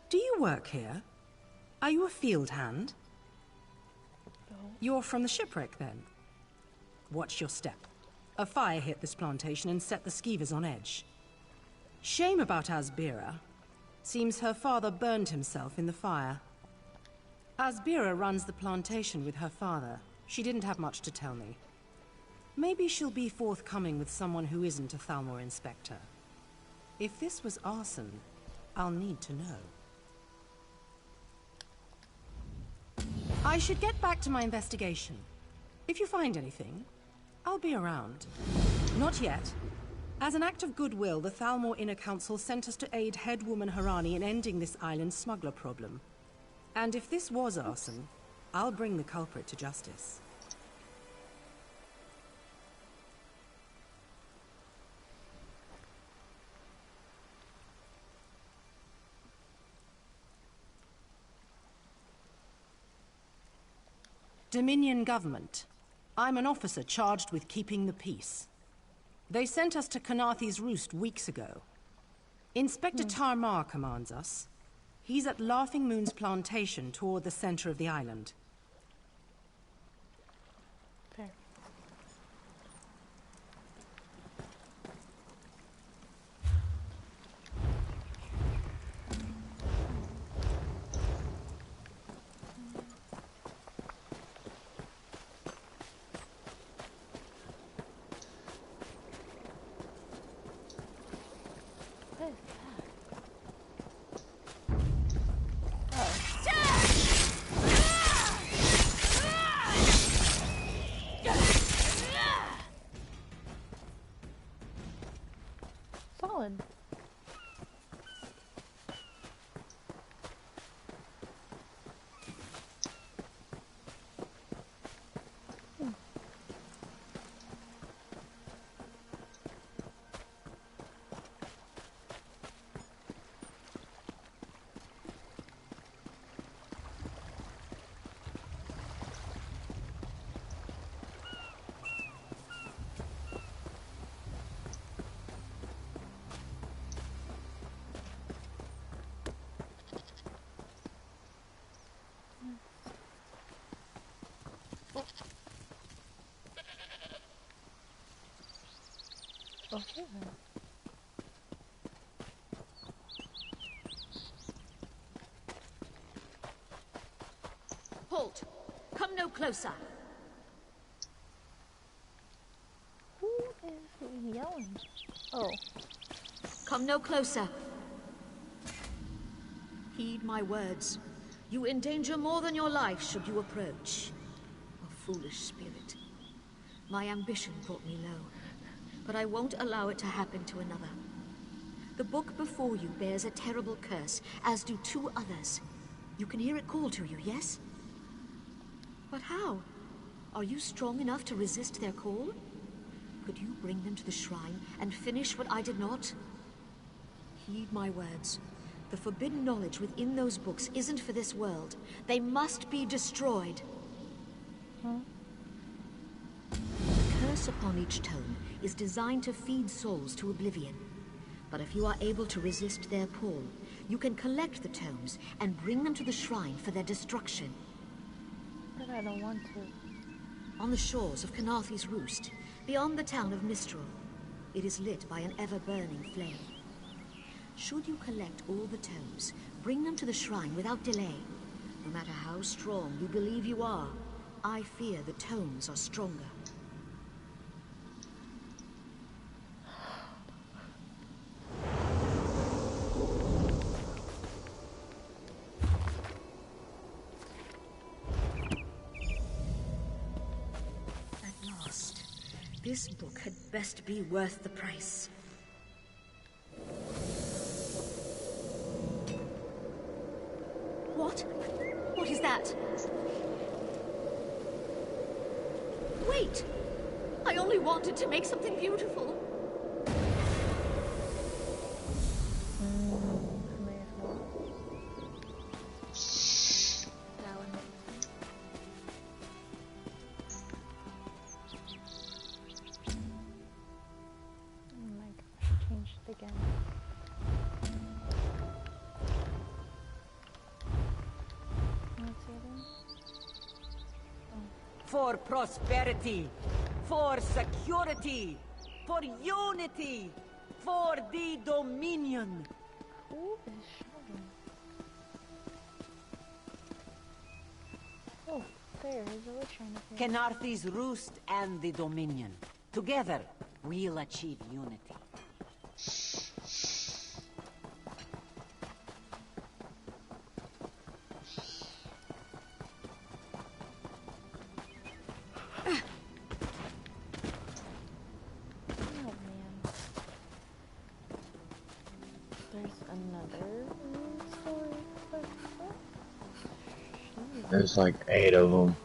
Do you work here? Are you a field hand? No. You're from the shipwreck, then? Watch your step. A fire hit this plantation and set the skeevers on edge. Shame about Asbira. Seems her father burned himself in the fire. Asbira runs the plantation with her father. She didn't have much to tell me. Maybe she'll be forthcoming with someone who isn't a Thalmor inspector. If this was arson, I'll need to know. I should get back to my investigation. If you find anything, I'll be around. Not yet. As an act of goodwill, the Thalmor Inner Council sent us to aid head woman Harani in ending this island's smuggler problem. And if this was arson, I'll bring the culprit to justice. Dominion government. I'm an officer charged with keeping the peace. They sent us to Kanaathi's Roost weeks ago. Inspector Tarmar commands us. He's at Laughing Moon's plantation toward the center of the island. Fair. Solid. Okay. Halt! Come no closer! Who is yelling? Oh. Come no closer. Heed my words. You endanger more than your life should you approach. A foolish spirit. My ambition brought me low, but I won't allow it to happen to another. The book before you bears a terrible curse, as do 2 others. You can hear it call to you, yes? But how? Are you strong enough to resist their call? Could you bring them to the shrine and finish what I did not? Heed my words. The forbidden knowledge within those books isn't for this world. They must be destroyed. Huh? The curse upon each tome is designed to feed souls to oblivion. But if you are able to resist their pull, you can collect the tomes and bring them to the shrine for their destruction. But I don't want to. On the shores of Kanaathi's Roost, beyond the town of Mistral, it is lit by an ever-burning flame. Should you collect all the tomes, bring them to the shrine without delay. No matter how strong you believe you are, I fear the tomes are stronger. At last, this book had best be worth the price. What? What is that? Wait! I only wanted to make something beautiful. Again. For prosperity, for security, for unity, for the Dominion. Who is shouting? Oh, there is a witch trying to kill. Kenarthi's roost and the Dominion. Together, we'll achieve unity. There's like 8 of them.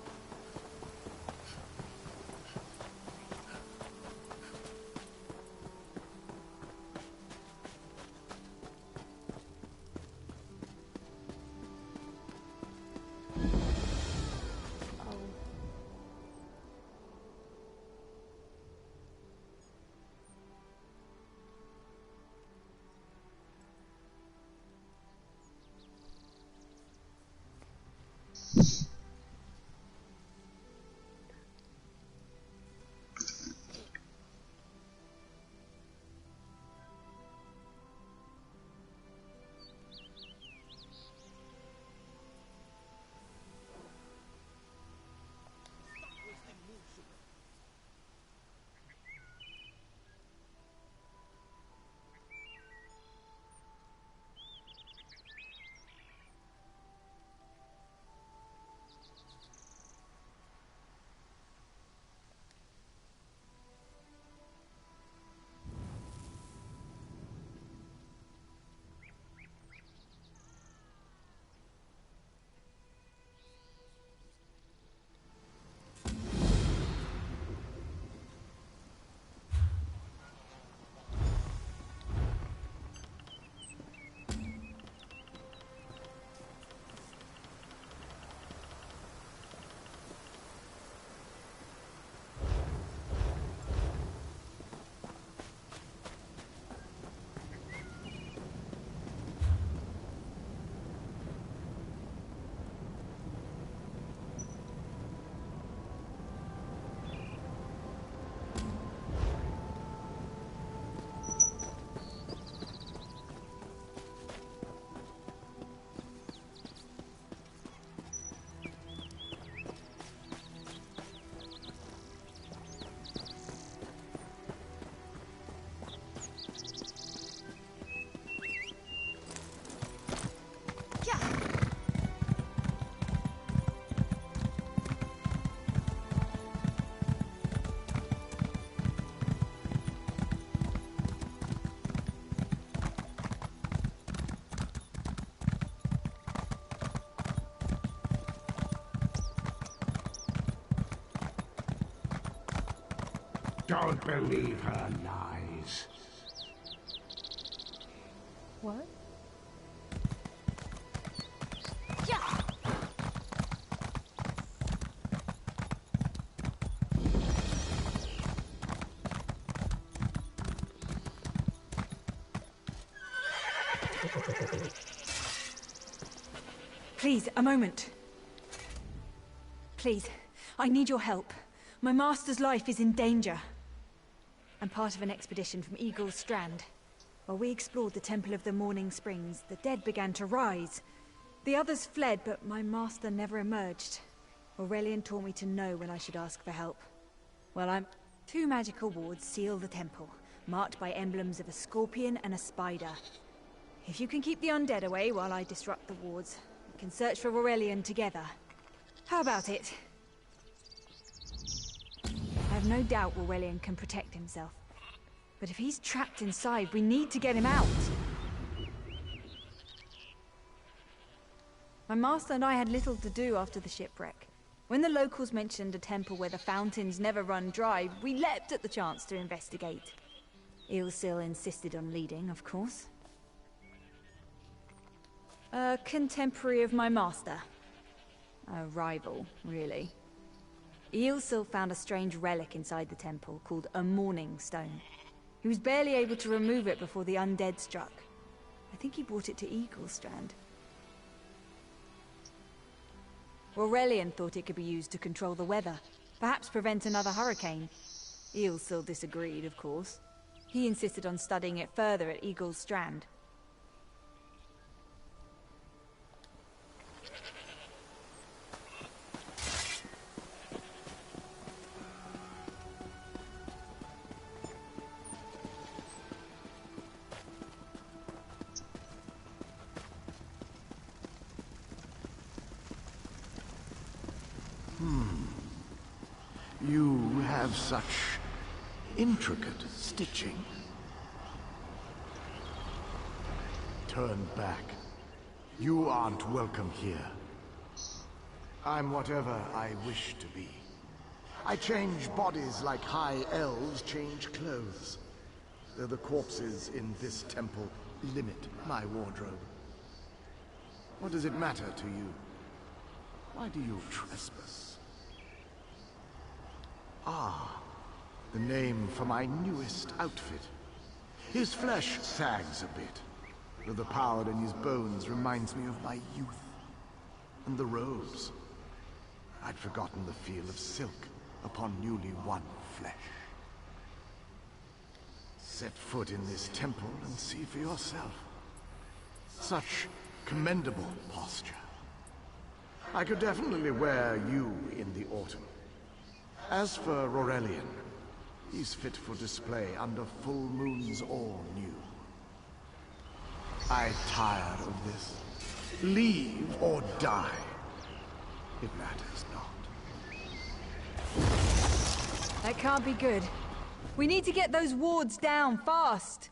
Don't believe her lies. What? Please, a moment. Please, I need your help. My master's life is in danger. I'm part of an expedition from Eagle's Strand. While we explored the Temple of the Morning Springs, the dead began to rise. The others fled, but my master never emerged. Aurelian taught me to know when I should ask for help. Well, 2 magical wards seal the temple, marked by emblems of a scorpion and a spider. If you can keep the undead away while I disrupt the wards, we can search for Aurelian together. How about it? I have no doubt Aurelian can protect himself. But if he's trapped inside, we need to get him out. My master and I had little to do after the shipwreck. When the locals mentioned a temple where the fountains never run dry, we leapt at the chance to investigate. Eilsil insisted on leading, of course. A contemporary of my master. A rival, really. Eilsil found a strange relic inside the temple called a Mourning Stone. He was barely able to remove it before the undead struck. I think he brought it to Eaglestrand. Aurelian thought it could be used to control the weather, perhaps prevent another hurricane. Eilsil disagreed, of course. He insisted on studying it further at Eaglestrand. You have such intricate stitching. Turn back. You aren't welcome here. I'm whatever I wish to be. I change bodies like high elves change clothes. Though the corpses in this temple limit my wardrobe. What does it matter to you? Why do you trespass? Ah, the name for my newest outfit. His flesh sags a bit, though the power in his bones reminds me of my youth. And the robes. I'd forgotten the feel of silk upon newly won flesh. Set foot in this temple and see for yourself. Such commendable posture. I could definitely wear you in the autumn. As for Aurelian, he's fit for display under full moons all new. I'm tired of this. Leave or die. It matters not. That can't be good. We need to get those wards down fast.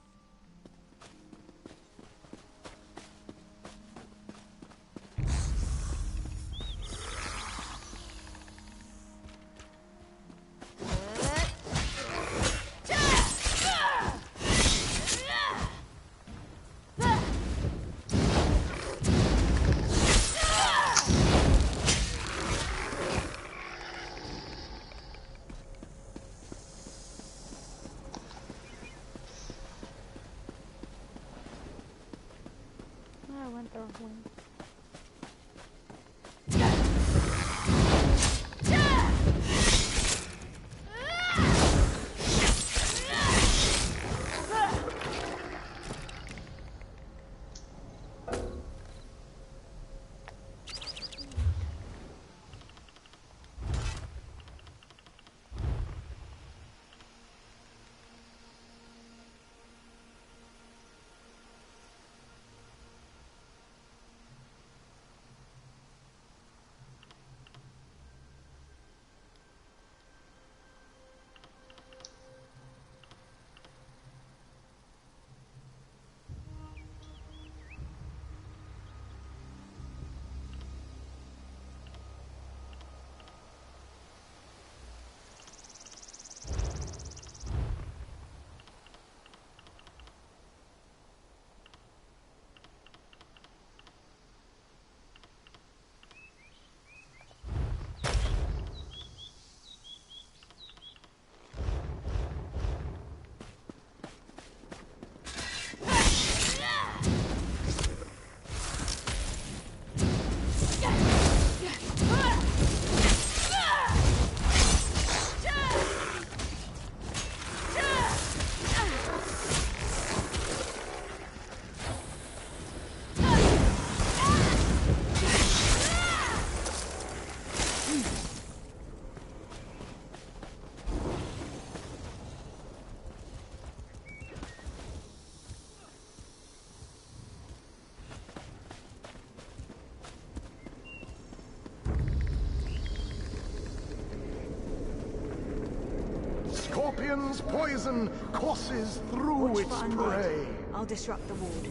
Scorpion's poison courses through Watch its for undead. prey. I'll disrupt the ward.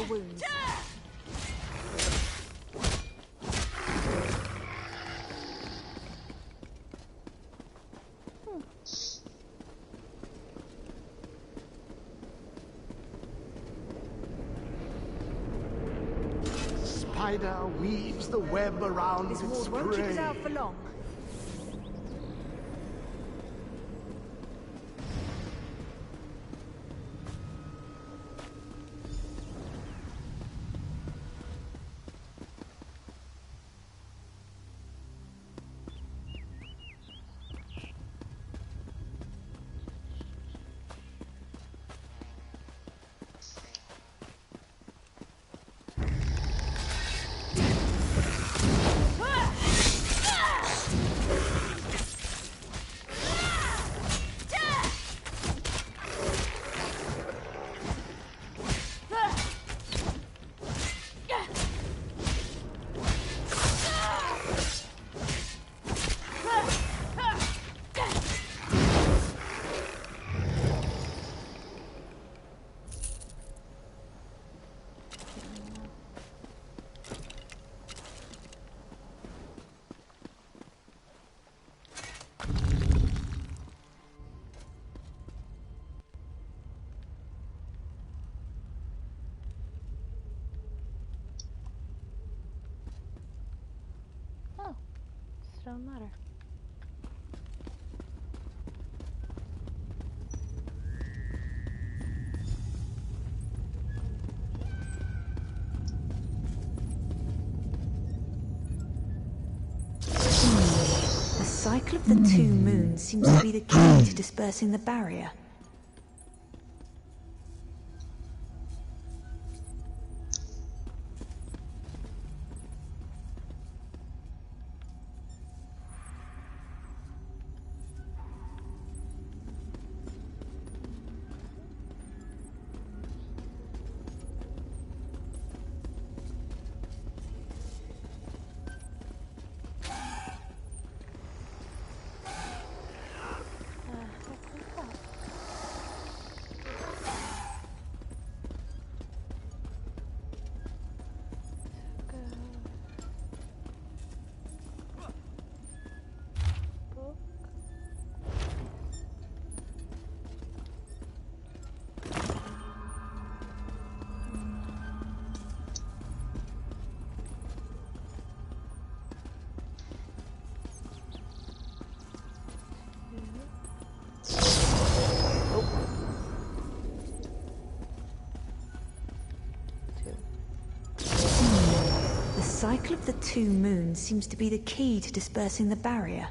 wounds. Spider weaves the web around This its ward won't keep us prey. out for long. Stone ladder. The cycle of the two moons seems to be the key to dispersing the barrier. The cycle of the two moons seems to be the key to dispersing the barrier.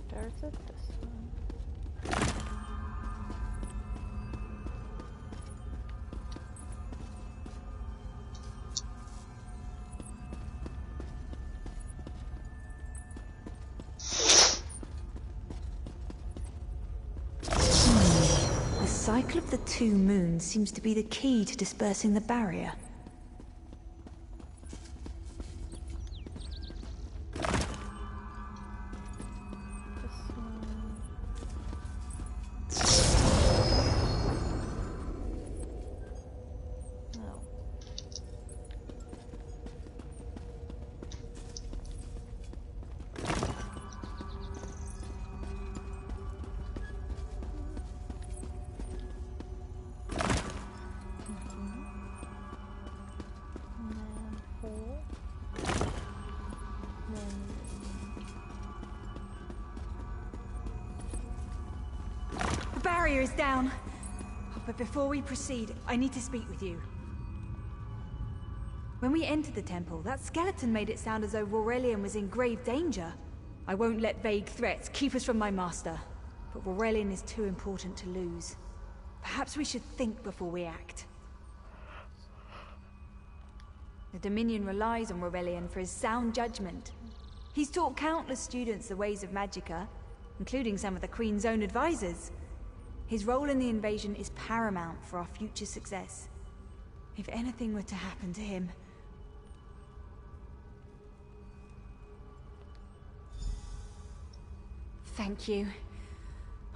Starts at this one. The cycle of the two moons seems to be the key to dispersing the barrier. The barrier is down. But before we proceed, I need to speak with you. When we entered the temple, that skeleton made it sound as though Aurelian was in grave danger. I won't let vague threats keep us from my master. But Aurelian is too important to lose. Perhaps we should think before we act. The Dominion relies on Aurelian for his sound judgment. He's taught countless students the ways of Magicka, including some of the Queen's own advisors. His role in the invasion is paramount for our future success. If anything were to happen to him... Thank you.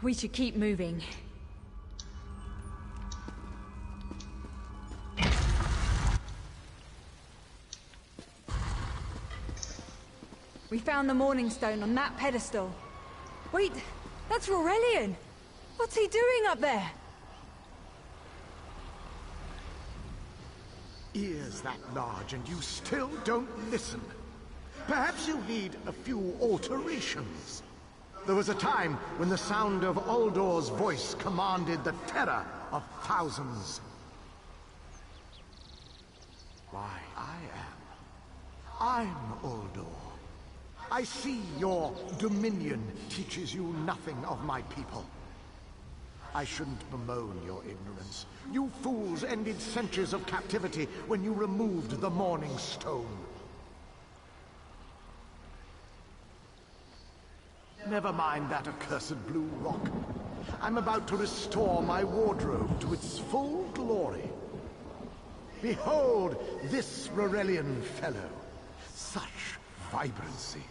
We should keep moving. We found the Morning Stone on that pedestal. Wait, that's Aurelian! What's he doing up there? Ears that large and you still don't listen. Perhaps you need a few alterations. There was a time when the sound of Uldor's voice commanded the terror of thousands. Why, I'm Uldor. I see your dominion teaches you nothing of my people. I shouldn't bemoan your ignorance. You fools ended centuries of captivity when you removed the Morning Stone. Never mind that accursed blue rock. I'm about to restore my wardrobe to its full glory. Behold this Rorelian fellow. Such vibrancy.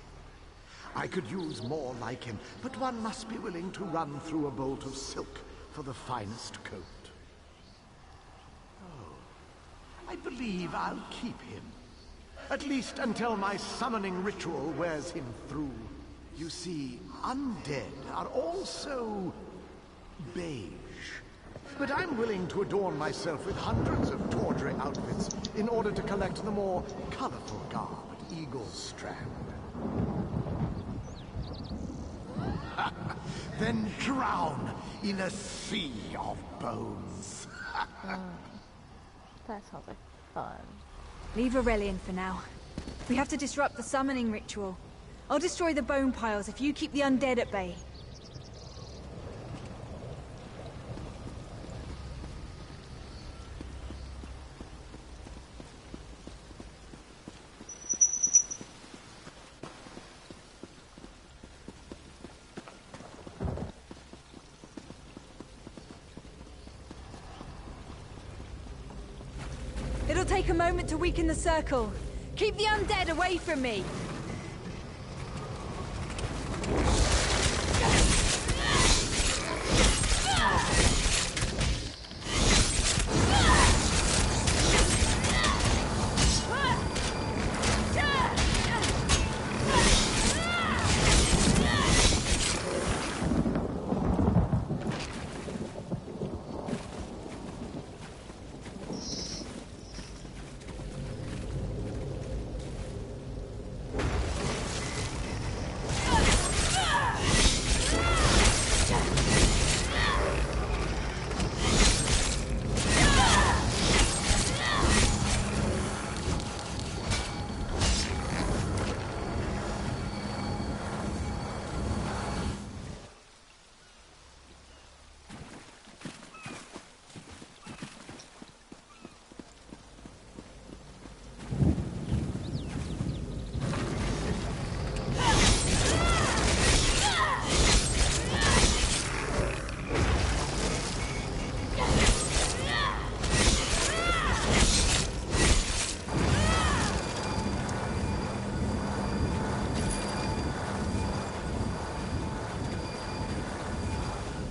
I could use more like him, but one must be willing to run through a bolt of silk for the finest coat. Oh, I believe I'll keep him. At least until my summoning ritual wears him through. You see, undead are also beige. But I'm willing to adorn myself with hundreds of tawdry outfits in order to collect the more colorful garb at Eagle's Strand. Then drown in a sea of bones. That sounds like fun. Leave Aurelian for now. We have to disrupt the summoning ritual. I'll destroy the bone piles if you keep the undead at bay. It'll take a moment to weaken the circle. Keep the undead away from me!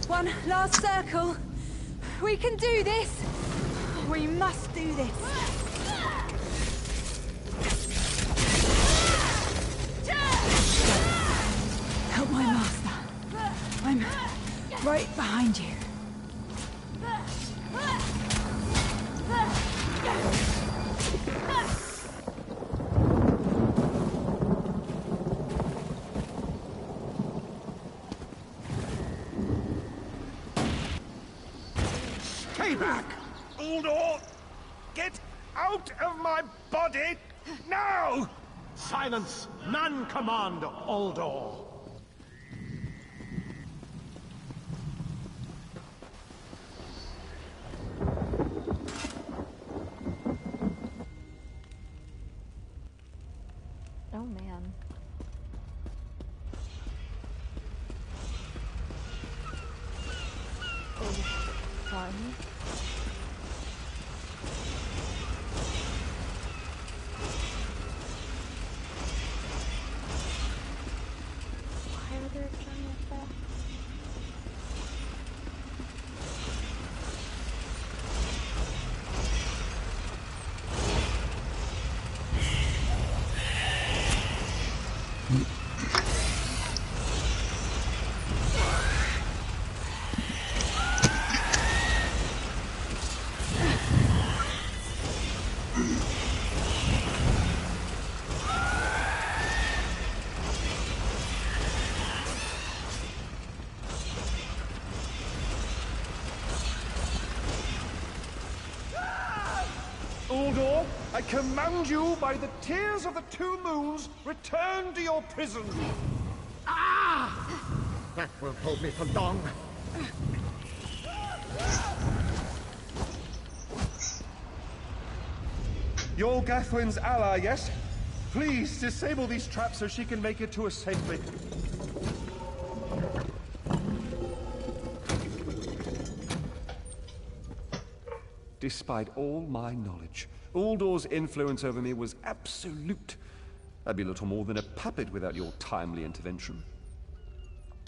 One last circle. We can do this. We must do this. Help my master. I'm right behind you. Stay back! Uldor! Get out of my body now! Silence! None command Uldor! Oh man. Fun. Why are there giant bats? Uldor, I command you by the tears of the two moons, return to your prison. Ah! That won't hold me for long. You're Gathwin's ally, yes? Please, disable these traps so she can make it to us safely. Despite all my knowledge, Uldor's influence over me was absolute. I'd be little more than a puppet without your timely intervention.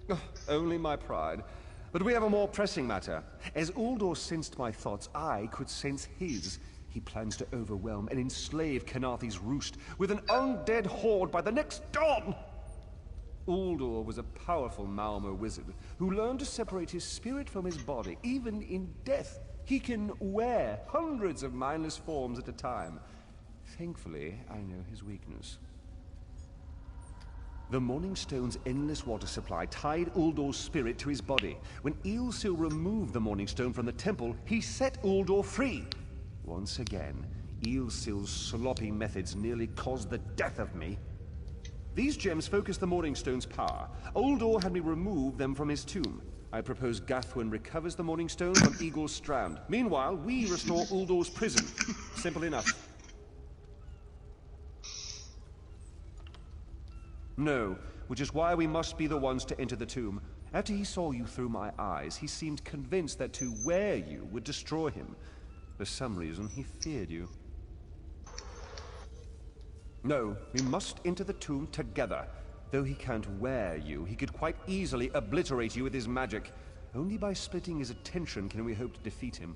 Oh, only my pride. But we have a more pressing matter. As Uldor sensed my thoughts, I could sense his. He plans to overwhelm and enslave Kenarthi's roost with an undead horde by the next dawn! Uldor was a powerful Malmo wizard who learned to separate his spirit from his body, even in death. He can wear hundreds of mindless forms at a time. Thankfully, I know his weakness. The Morning Stone's endless water supply tied Uldor's spirit to his body. When Eilsil removed the Morning Stone from the temple, he set Uldor free. Once again, Eilsil's sloppy methods nearly caused the death of me. These gems focus the Morning Stone's power. Uldor had me remove them from his tomb. I propose Gathwin recovers the Morning Stone from Eagle's Strand. Meanwhile, we restore Uldor's prison. Simple enough. No, which is why we must be the ones to enter the tomb. After he saw you through my eyes, he seemed convinced that to wear you would destroy him. For some reason, he feared you. No, we must enter the tomb together. Though he can't wear you, he could quite easily obliterate you with his magic. Only by splitting his attention can we hope to defeat him.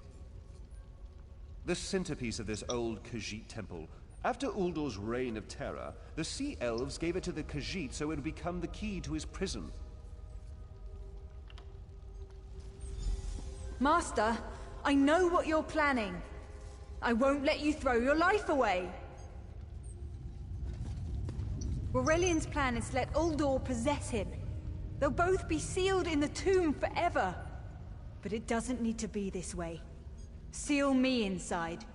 The centerpiece of this old Khajiit temple. After Uldor's reign of terror, the Sea Elves gave it to the Khajiit so it would become the key to his prison. Master, I know what you're planning. I won't let you throw your life away. Aurelian's plan is to let Uldor possess him. They'll both be sealed in the tomb forever. But it doesn't need to be this way. Seal me inside.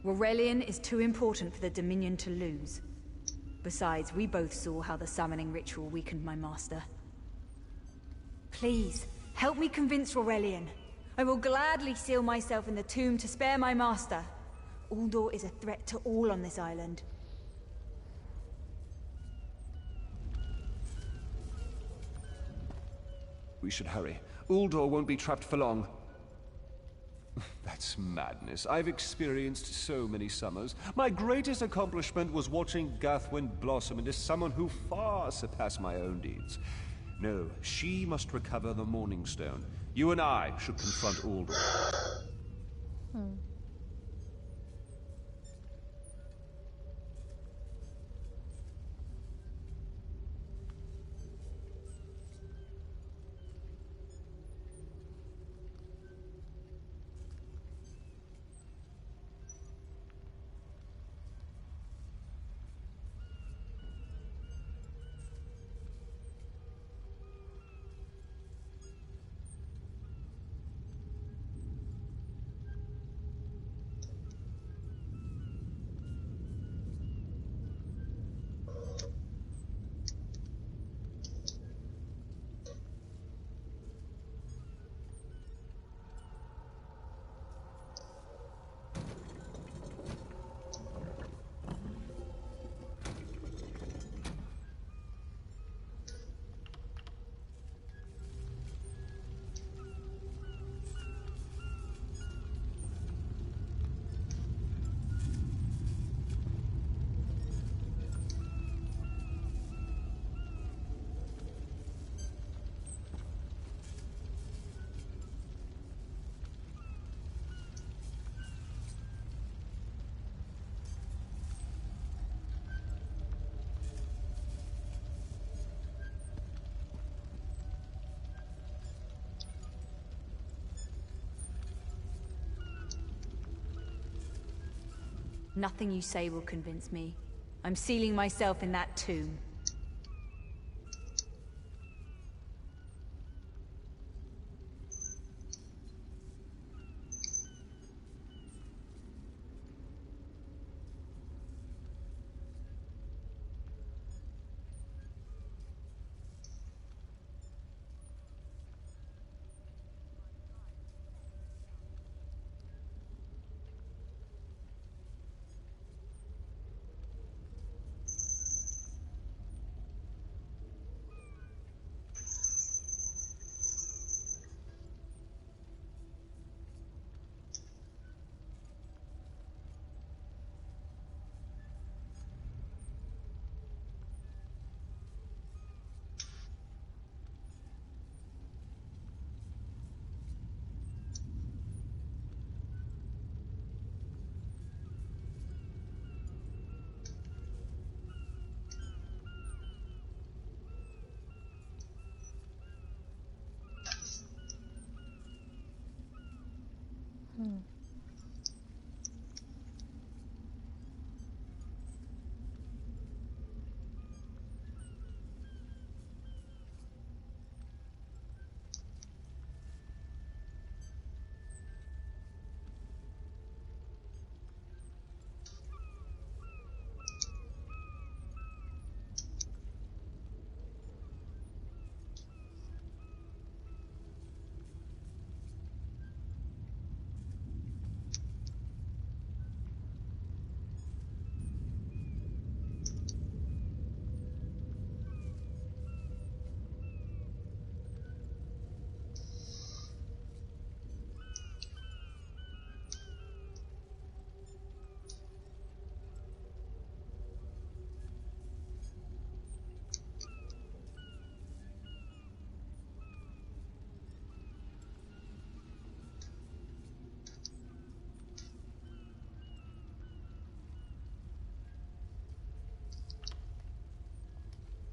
Aurelian is too important for the Dominion to lose. Besides, we both saw how the summoning ritual weakened my master. Please, help me convince Aurelian. I will gladly seal myself in the tomb to spare my master. Uldor is a threat to all on this island. We should hurry. Uldor won't be trapped for long. That's madness. I've experienced so many summers. My greatest accomplishment was watching Gathwin blossom into someone who far surpassed my own deeds. No, she must recover the Morning Stone. You and I should confront Uldor. Nothing you say will convince me. I'm sealing myself in that tomb.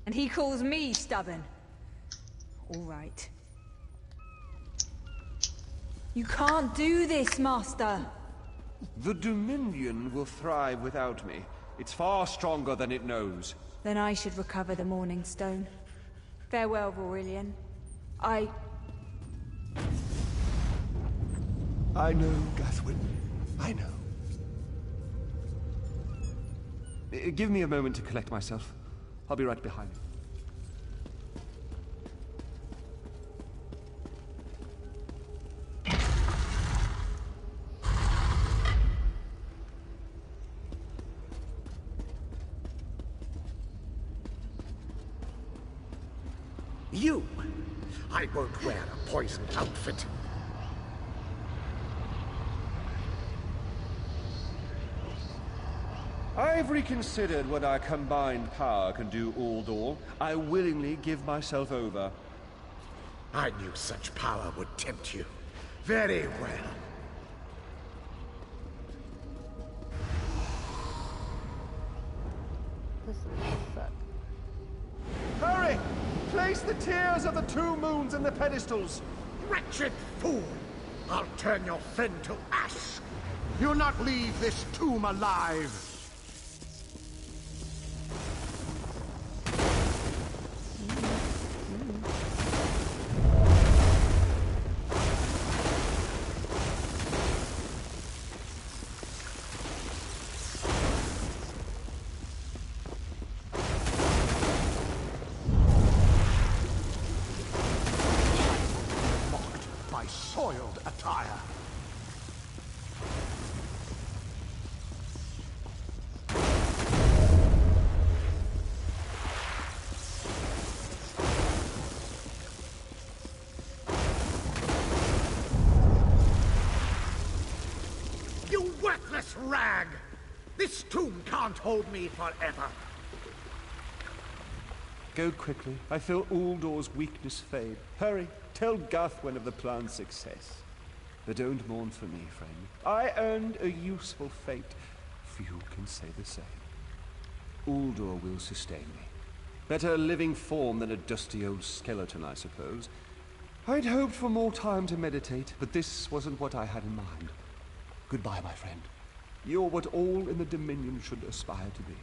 And he calls me stubborn. All right. You can't do this, Master. The Dominion will thrive without me. It's far stronger than it knows. Then I should recover the Morning Stone. Farewell, Aurelian. I know, Gathwin. I know. Give me a moment to collect myself. I'll be right behind you. You? I won't wear a poisoned outfit. I've reconsidered what our combined power can do, Uldor. I willingly give myself over. I knew such power would tempt you. Very well. This sucks. Hurry! Place the tears of the two moons in the pedestals. Wretched fool! I'll turn your friend to ash. You'll not leave this tomb alive. Soiled attire. You worthless rag! This tomb can't hold me forever. Go quickly. I feel Uldor's weakness fade. Hurry. Tell Gathwin of the plan's success. But don't mourn for me, friend. I earned a useful fate. Few can say the same. Uldor will sustain me. Better a living form than a dusty old skeleton, I suppose. I'd hoped for more time to meditate, but this wasn't what I had in mind. Goodbye, my friend. You're what all in the Dominion should aspire to be.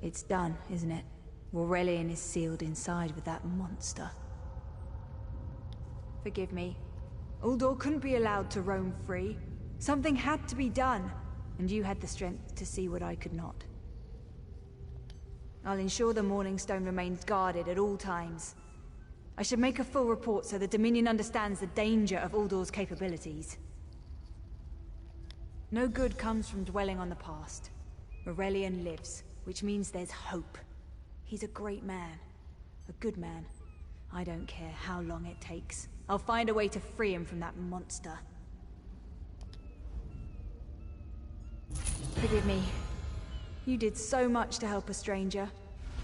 It's done, isn't it? Aurelian is sealed inside with that monster. Forgive me. Uldor couldn't be allowed to roam free. Something had to be done, and you had the strength to see what I could not. I'll ensure the Morning Stone remains guarded at all times. I should make a full report so the Dominion understands the danger of Uldor's capabilities. No good comes from dwelling on the past. Aurelian lives, which means there's hope. He's a great man. A good man. I don't care how long it takes. I'll find a way to free him from that monster. Forgive me. You did so much to help a stranger.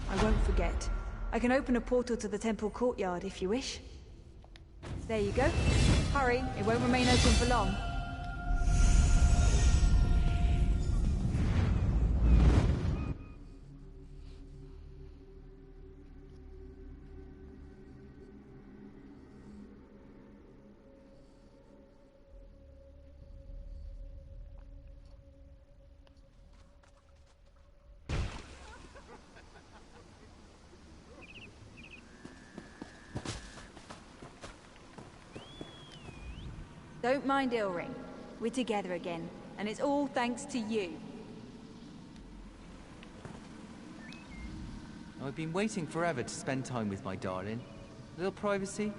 I won't forget. I can open a portal to the temple courtyard if you wish. There you go. Hurry, it won't remain open for long. Don't mind Ilring. We're together again, and it's all thanks to you. I've been waiting forever to spend time with my darling. A little privacy?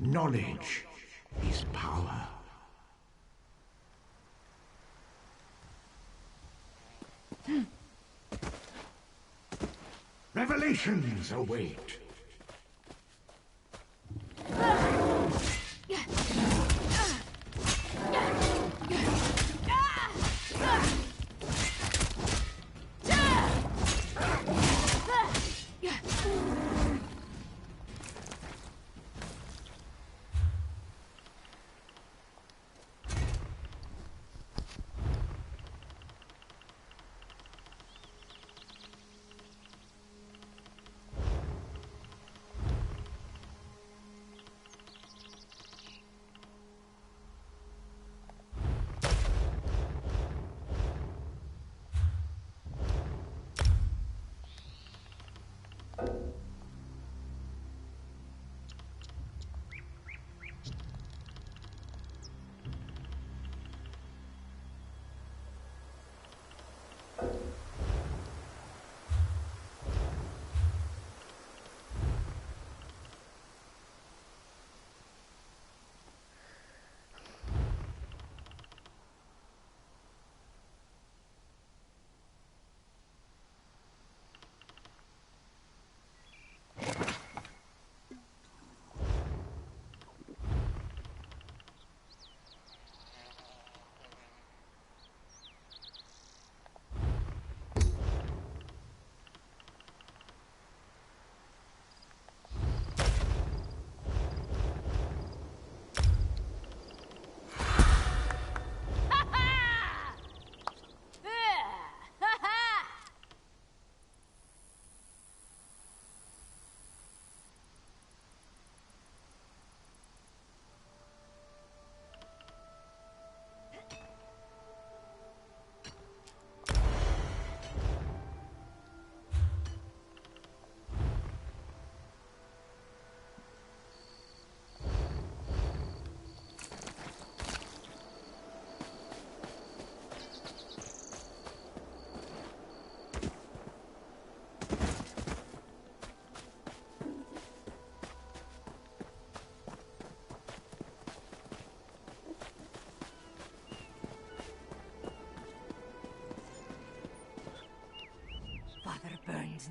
Knowledge is power. Revelations await.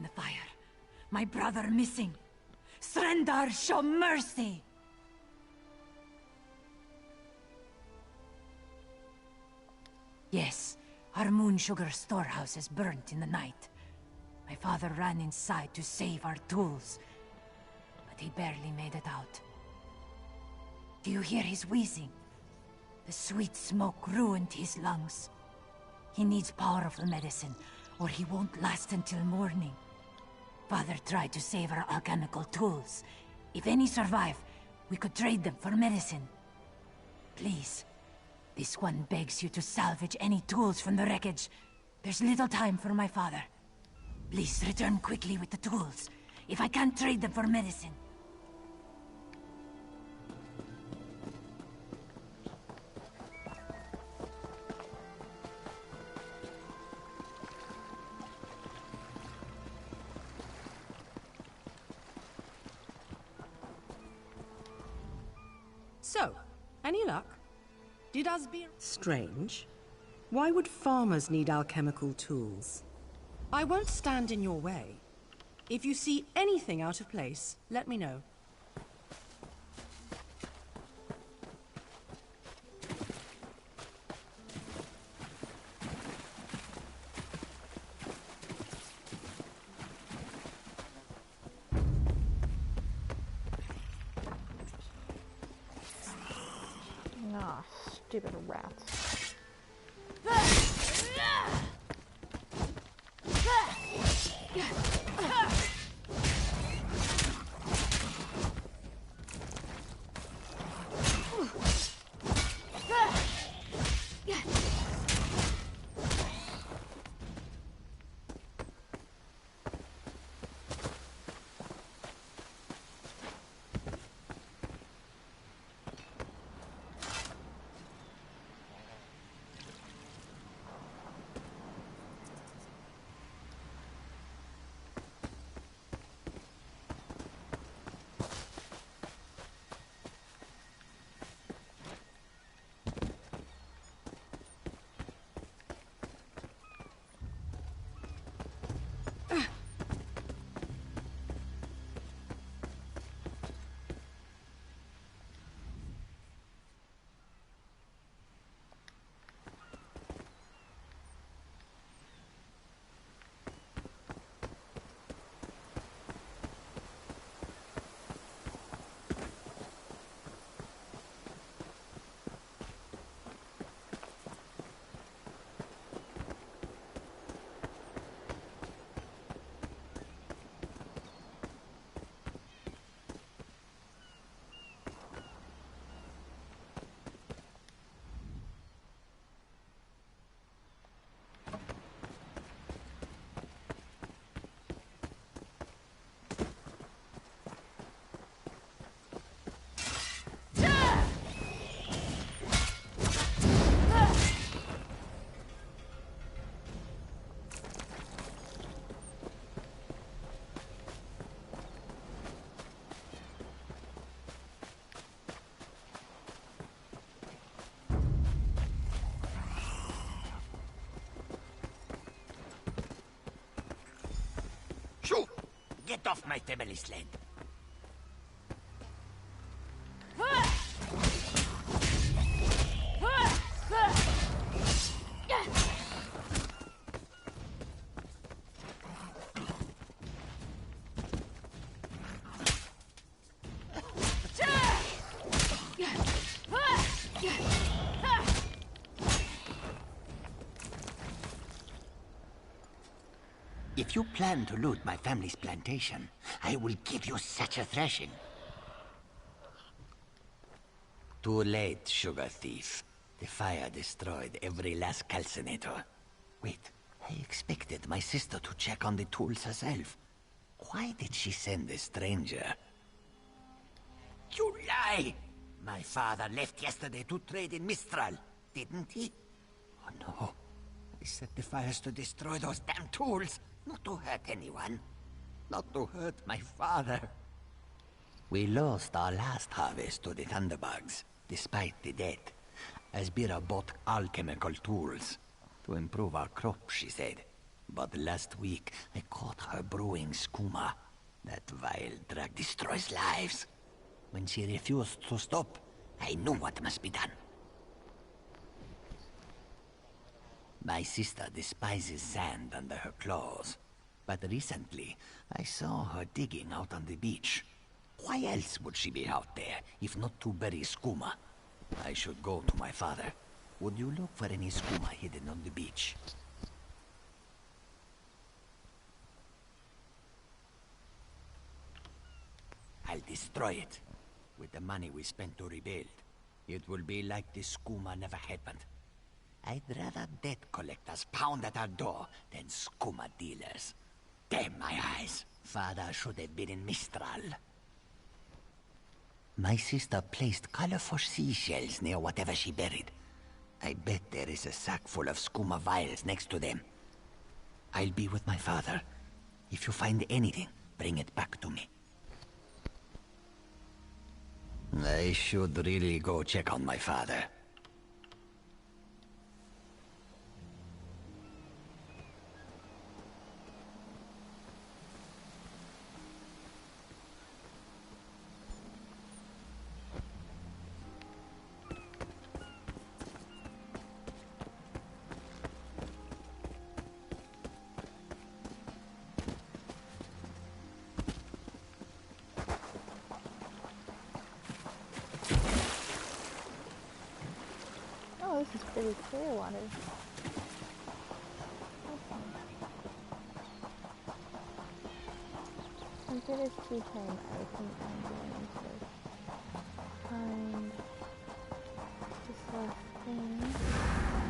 in the fire. My brother missing. Srendar, show mercy! Yes, our moon sugar storehouse is burnt in the night. My father ran inside to save our tools, but he barely made it out. Do you hear his wheezing? The sweet smoke ruined his lungs. He needs powerful medicine, or he won't last until morning. Father tried to save our alchemical tools. If any survive, we could trade them for medicine. Please, this one begs you to salvage any tools from the wreckage. There's little time for my father. Please return quickly with the tools. If I can't trade them for medicine. So, any luck? Did Asbir... Strange. Why would farmers need alchemical tools? I won't stand in your way. If you see anything out of place, let me know. Ah, stupid rats. Shoo! Get off my family's land. If you plan to loot my family's plantation, I will give you such a thrashing. Too late, sugar thief. The fire destroyed every last calcinator. Wait, I expected my sister to check on the tools herself. Why did she send a stranger? You lie! My father left yesterday to trade in Mistral, didn't he? Oh no. He set the fires to destroy those damn tools. Not to hurt anyone. Not to hurt my father. We lost our last harvest to the Thunderbugs, despite the debt. Asbira bought alchemical tools. To improve our crop, she said. But last week, I caught her brewing skooma. That vile drug destroys lives. When she refused to stop, I knew what must be done. My sister despises sand under her claws. But recently, I saw her digging out on the beach. Why else would she be out there, if not to bury skooma? I should go to my father. Would you look for any skooma hidden on the beach? I'll destroy it. With the money we spent to rebuild, it will be like the skooma never happened. I'd rather debt collectors pound at our door than skooma dealers. Damn my eyes. Father should have been in Mistral. My sister placed colorful seashells near whatever she buried. I bet there is a sack full of skooma vials next to them. I'll be with my father. If you find anything, bring it back to me. I should really go check on my father. Oh, this is pretty clear water. Awesome. Consider key time item and answers. Find this last thing.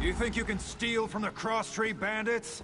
You think you can steal from the Cross Tree Bandits?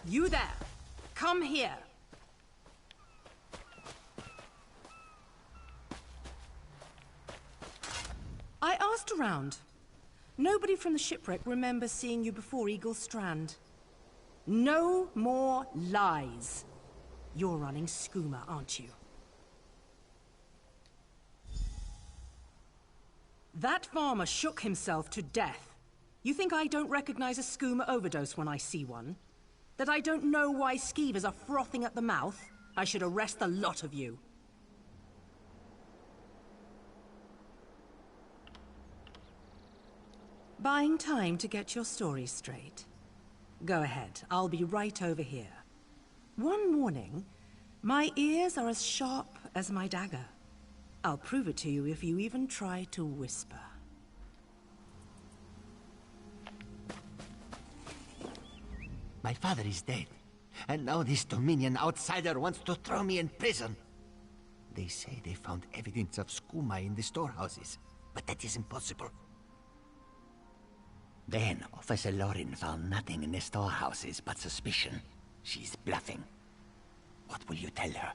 You there! Come here! I asked around. Nobody from the shipwreck remembers seeing you before Eagle Strand. No more lies. You're running Skooma, aren't you? That farmer shook himself to death. You think I don't recognize a skooma overdose when I see one? That I don't know why skeevers are frothing at the mouth? I should arrest the lot of you. Buying time to get your story straight? Go ahead, I'll be right over here. One morning, my ears are as sharp as my dagger. I'll prove it to you if you even try to whisper. My father is dead, and now this Dominion outsider wants to throw me in prison. They say they found evidence of skooma in the storehouses, but that is impossible. Then, Officer Lorin found nothing in the storehouses but suspicion. She's bluffing. What will you tell her?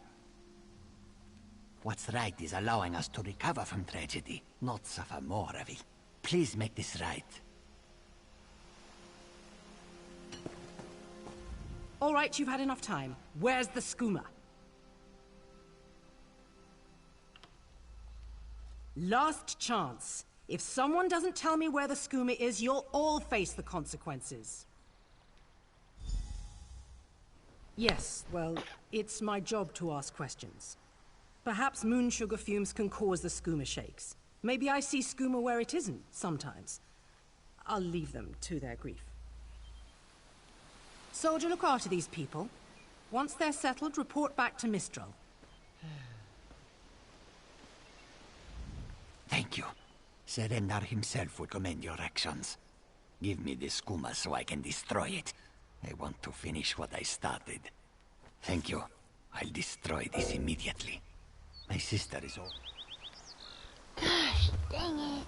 What's right is allowing us to recover from tragedy, not suffer more of it. Please make this right. All right, you've had enough time. Where's the skooma? Last chance. If someone doesn't tell me where the skooma is, you'll all face the consequences. Yes, well, it's my job to ask questions. Perhaps moon sugar fumes can cause the skooma shakes. Maybe I see skooma where it isn't, sometimes. I'll leave them to their grief. Soldier, look after these people. Once they're settled, report back to Mistral. Thank you. Serendar himself would commend your actions. Give me the skooma so I can destroy it. I want to finish what I started. Thank you. I'll destroy this immediately. My sister is all... Gosh, dang it.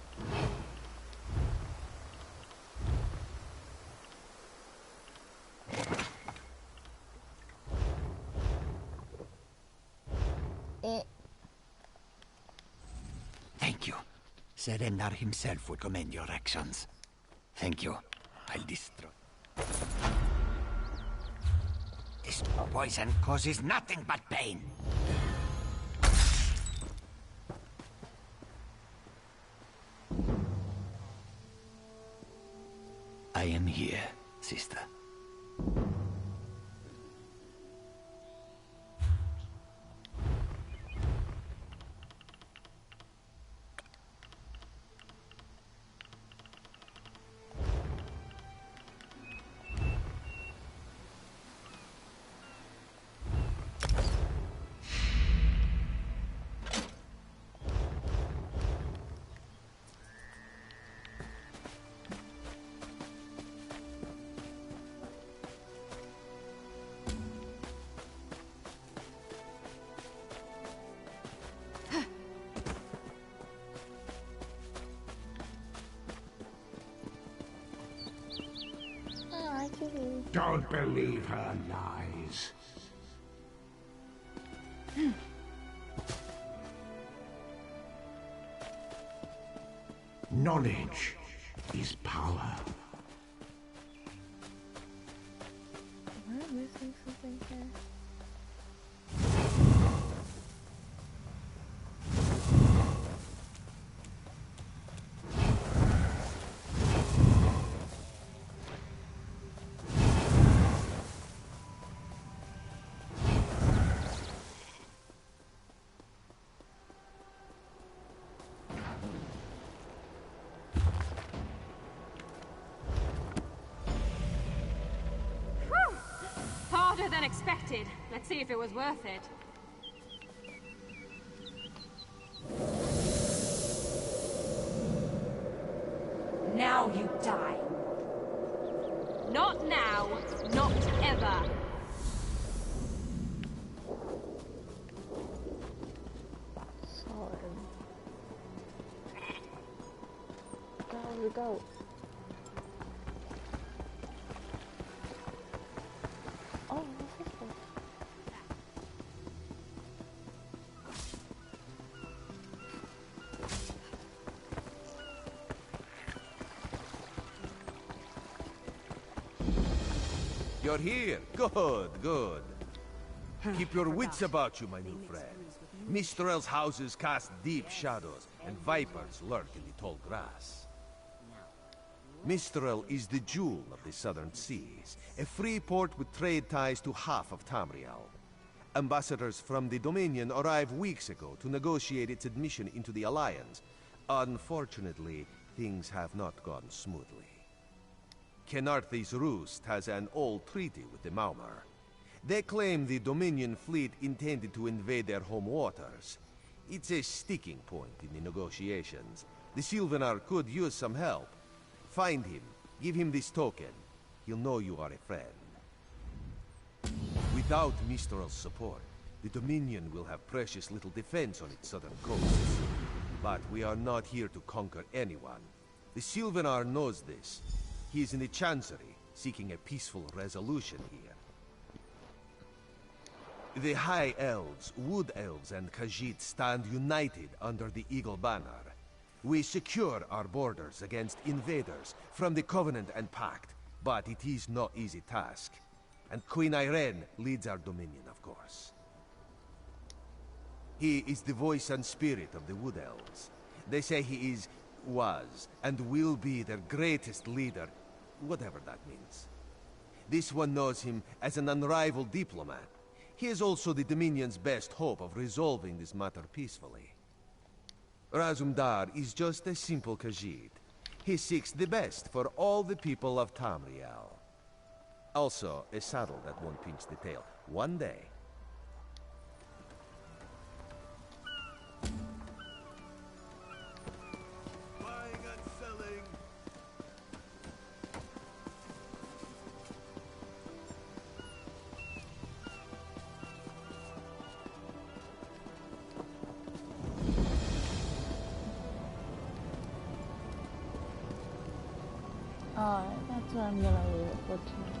Thank you. Serendar himself would commend your actions. Thank you. I'll destroy... This poison causes nothing but pain. I am here, sister. Don't believe her lies. Knowledge is power. Am I missing something here? Harder than expected. Let's see if it was worth it. Now you die. Not now, not ever. Solid. Go, go. Oh, what's this for? you're here. Good, good. Keep your wits about you, my new friend. Mistral's houses cast deep shadows, and vipers lurk in the tall grass. Mistral is the jewel of the southern seas, a free port with trade ties to half of Tamriel. Ambassadors from the Dominion arrived weeks ago to negotiate its admission into the Alliance. Unfortunately, things have not gone smoothly. Kenarthi's Roost has an old treaty with the Maumar. They claim the Dominion fleet intended to invade their home waters. It's a sticking point in the negotiations. The Sylvanar could use some help. Find him, give him this token. He'll know you are a friend. Without Mistral's support, the Dominion will have precious little defense on its southern coasts. But we are not here to conquer anyone. The Sylvanar knows this. He is in the Chancery, seeking a peaceful resolution here. The High Elves, Wood Elves, and Khajiit stand united under the Eagle Banner. We secure our borders against invaders from the Covenant and Pact, but it is no easy task. And Queen Irene leads our dominion, of course. He is the voice and spirit of the Wood Elves. They say he was, and will be their greatest leader, whatever that means. This one knows him as an unrivaled diplomat. He is also the Dominion's best hope of resolving this matter peacefully. Razumdar is just a simple Khajiit. He seeks the best for all the people of Tamriel. Also, a saddle that won't pinch the tail. One day. Buying and selling. Alright, that's what I'm gonna leave it for tonight.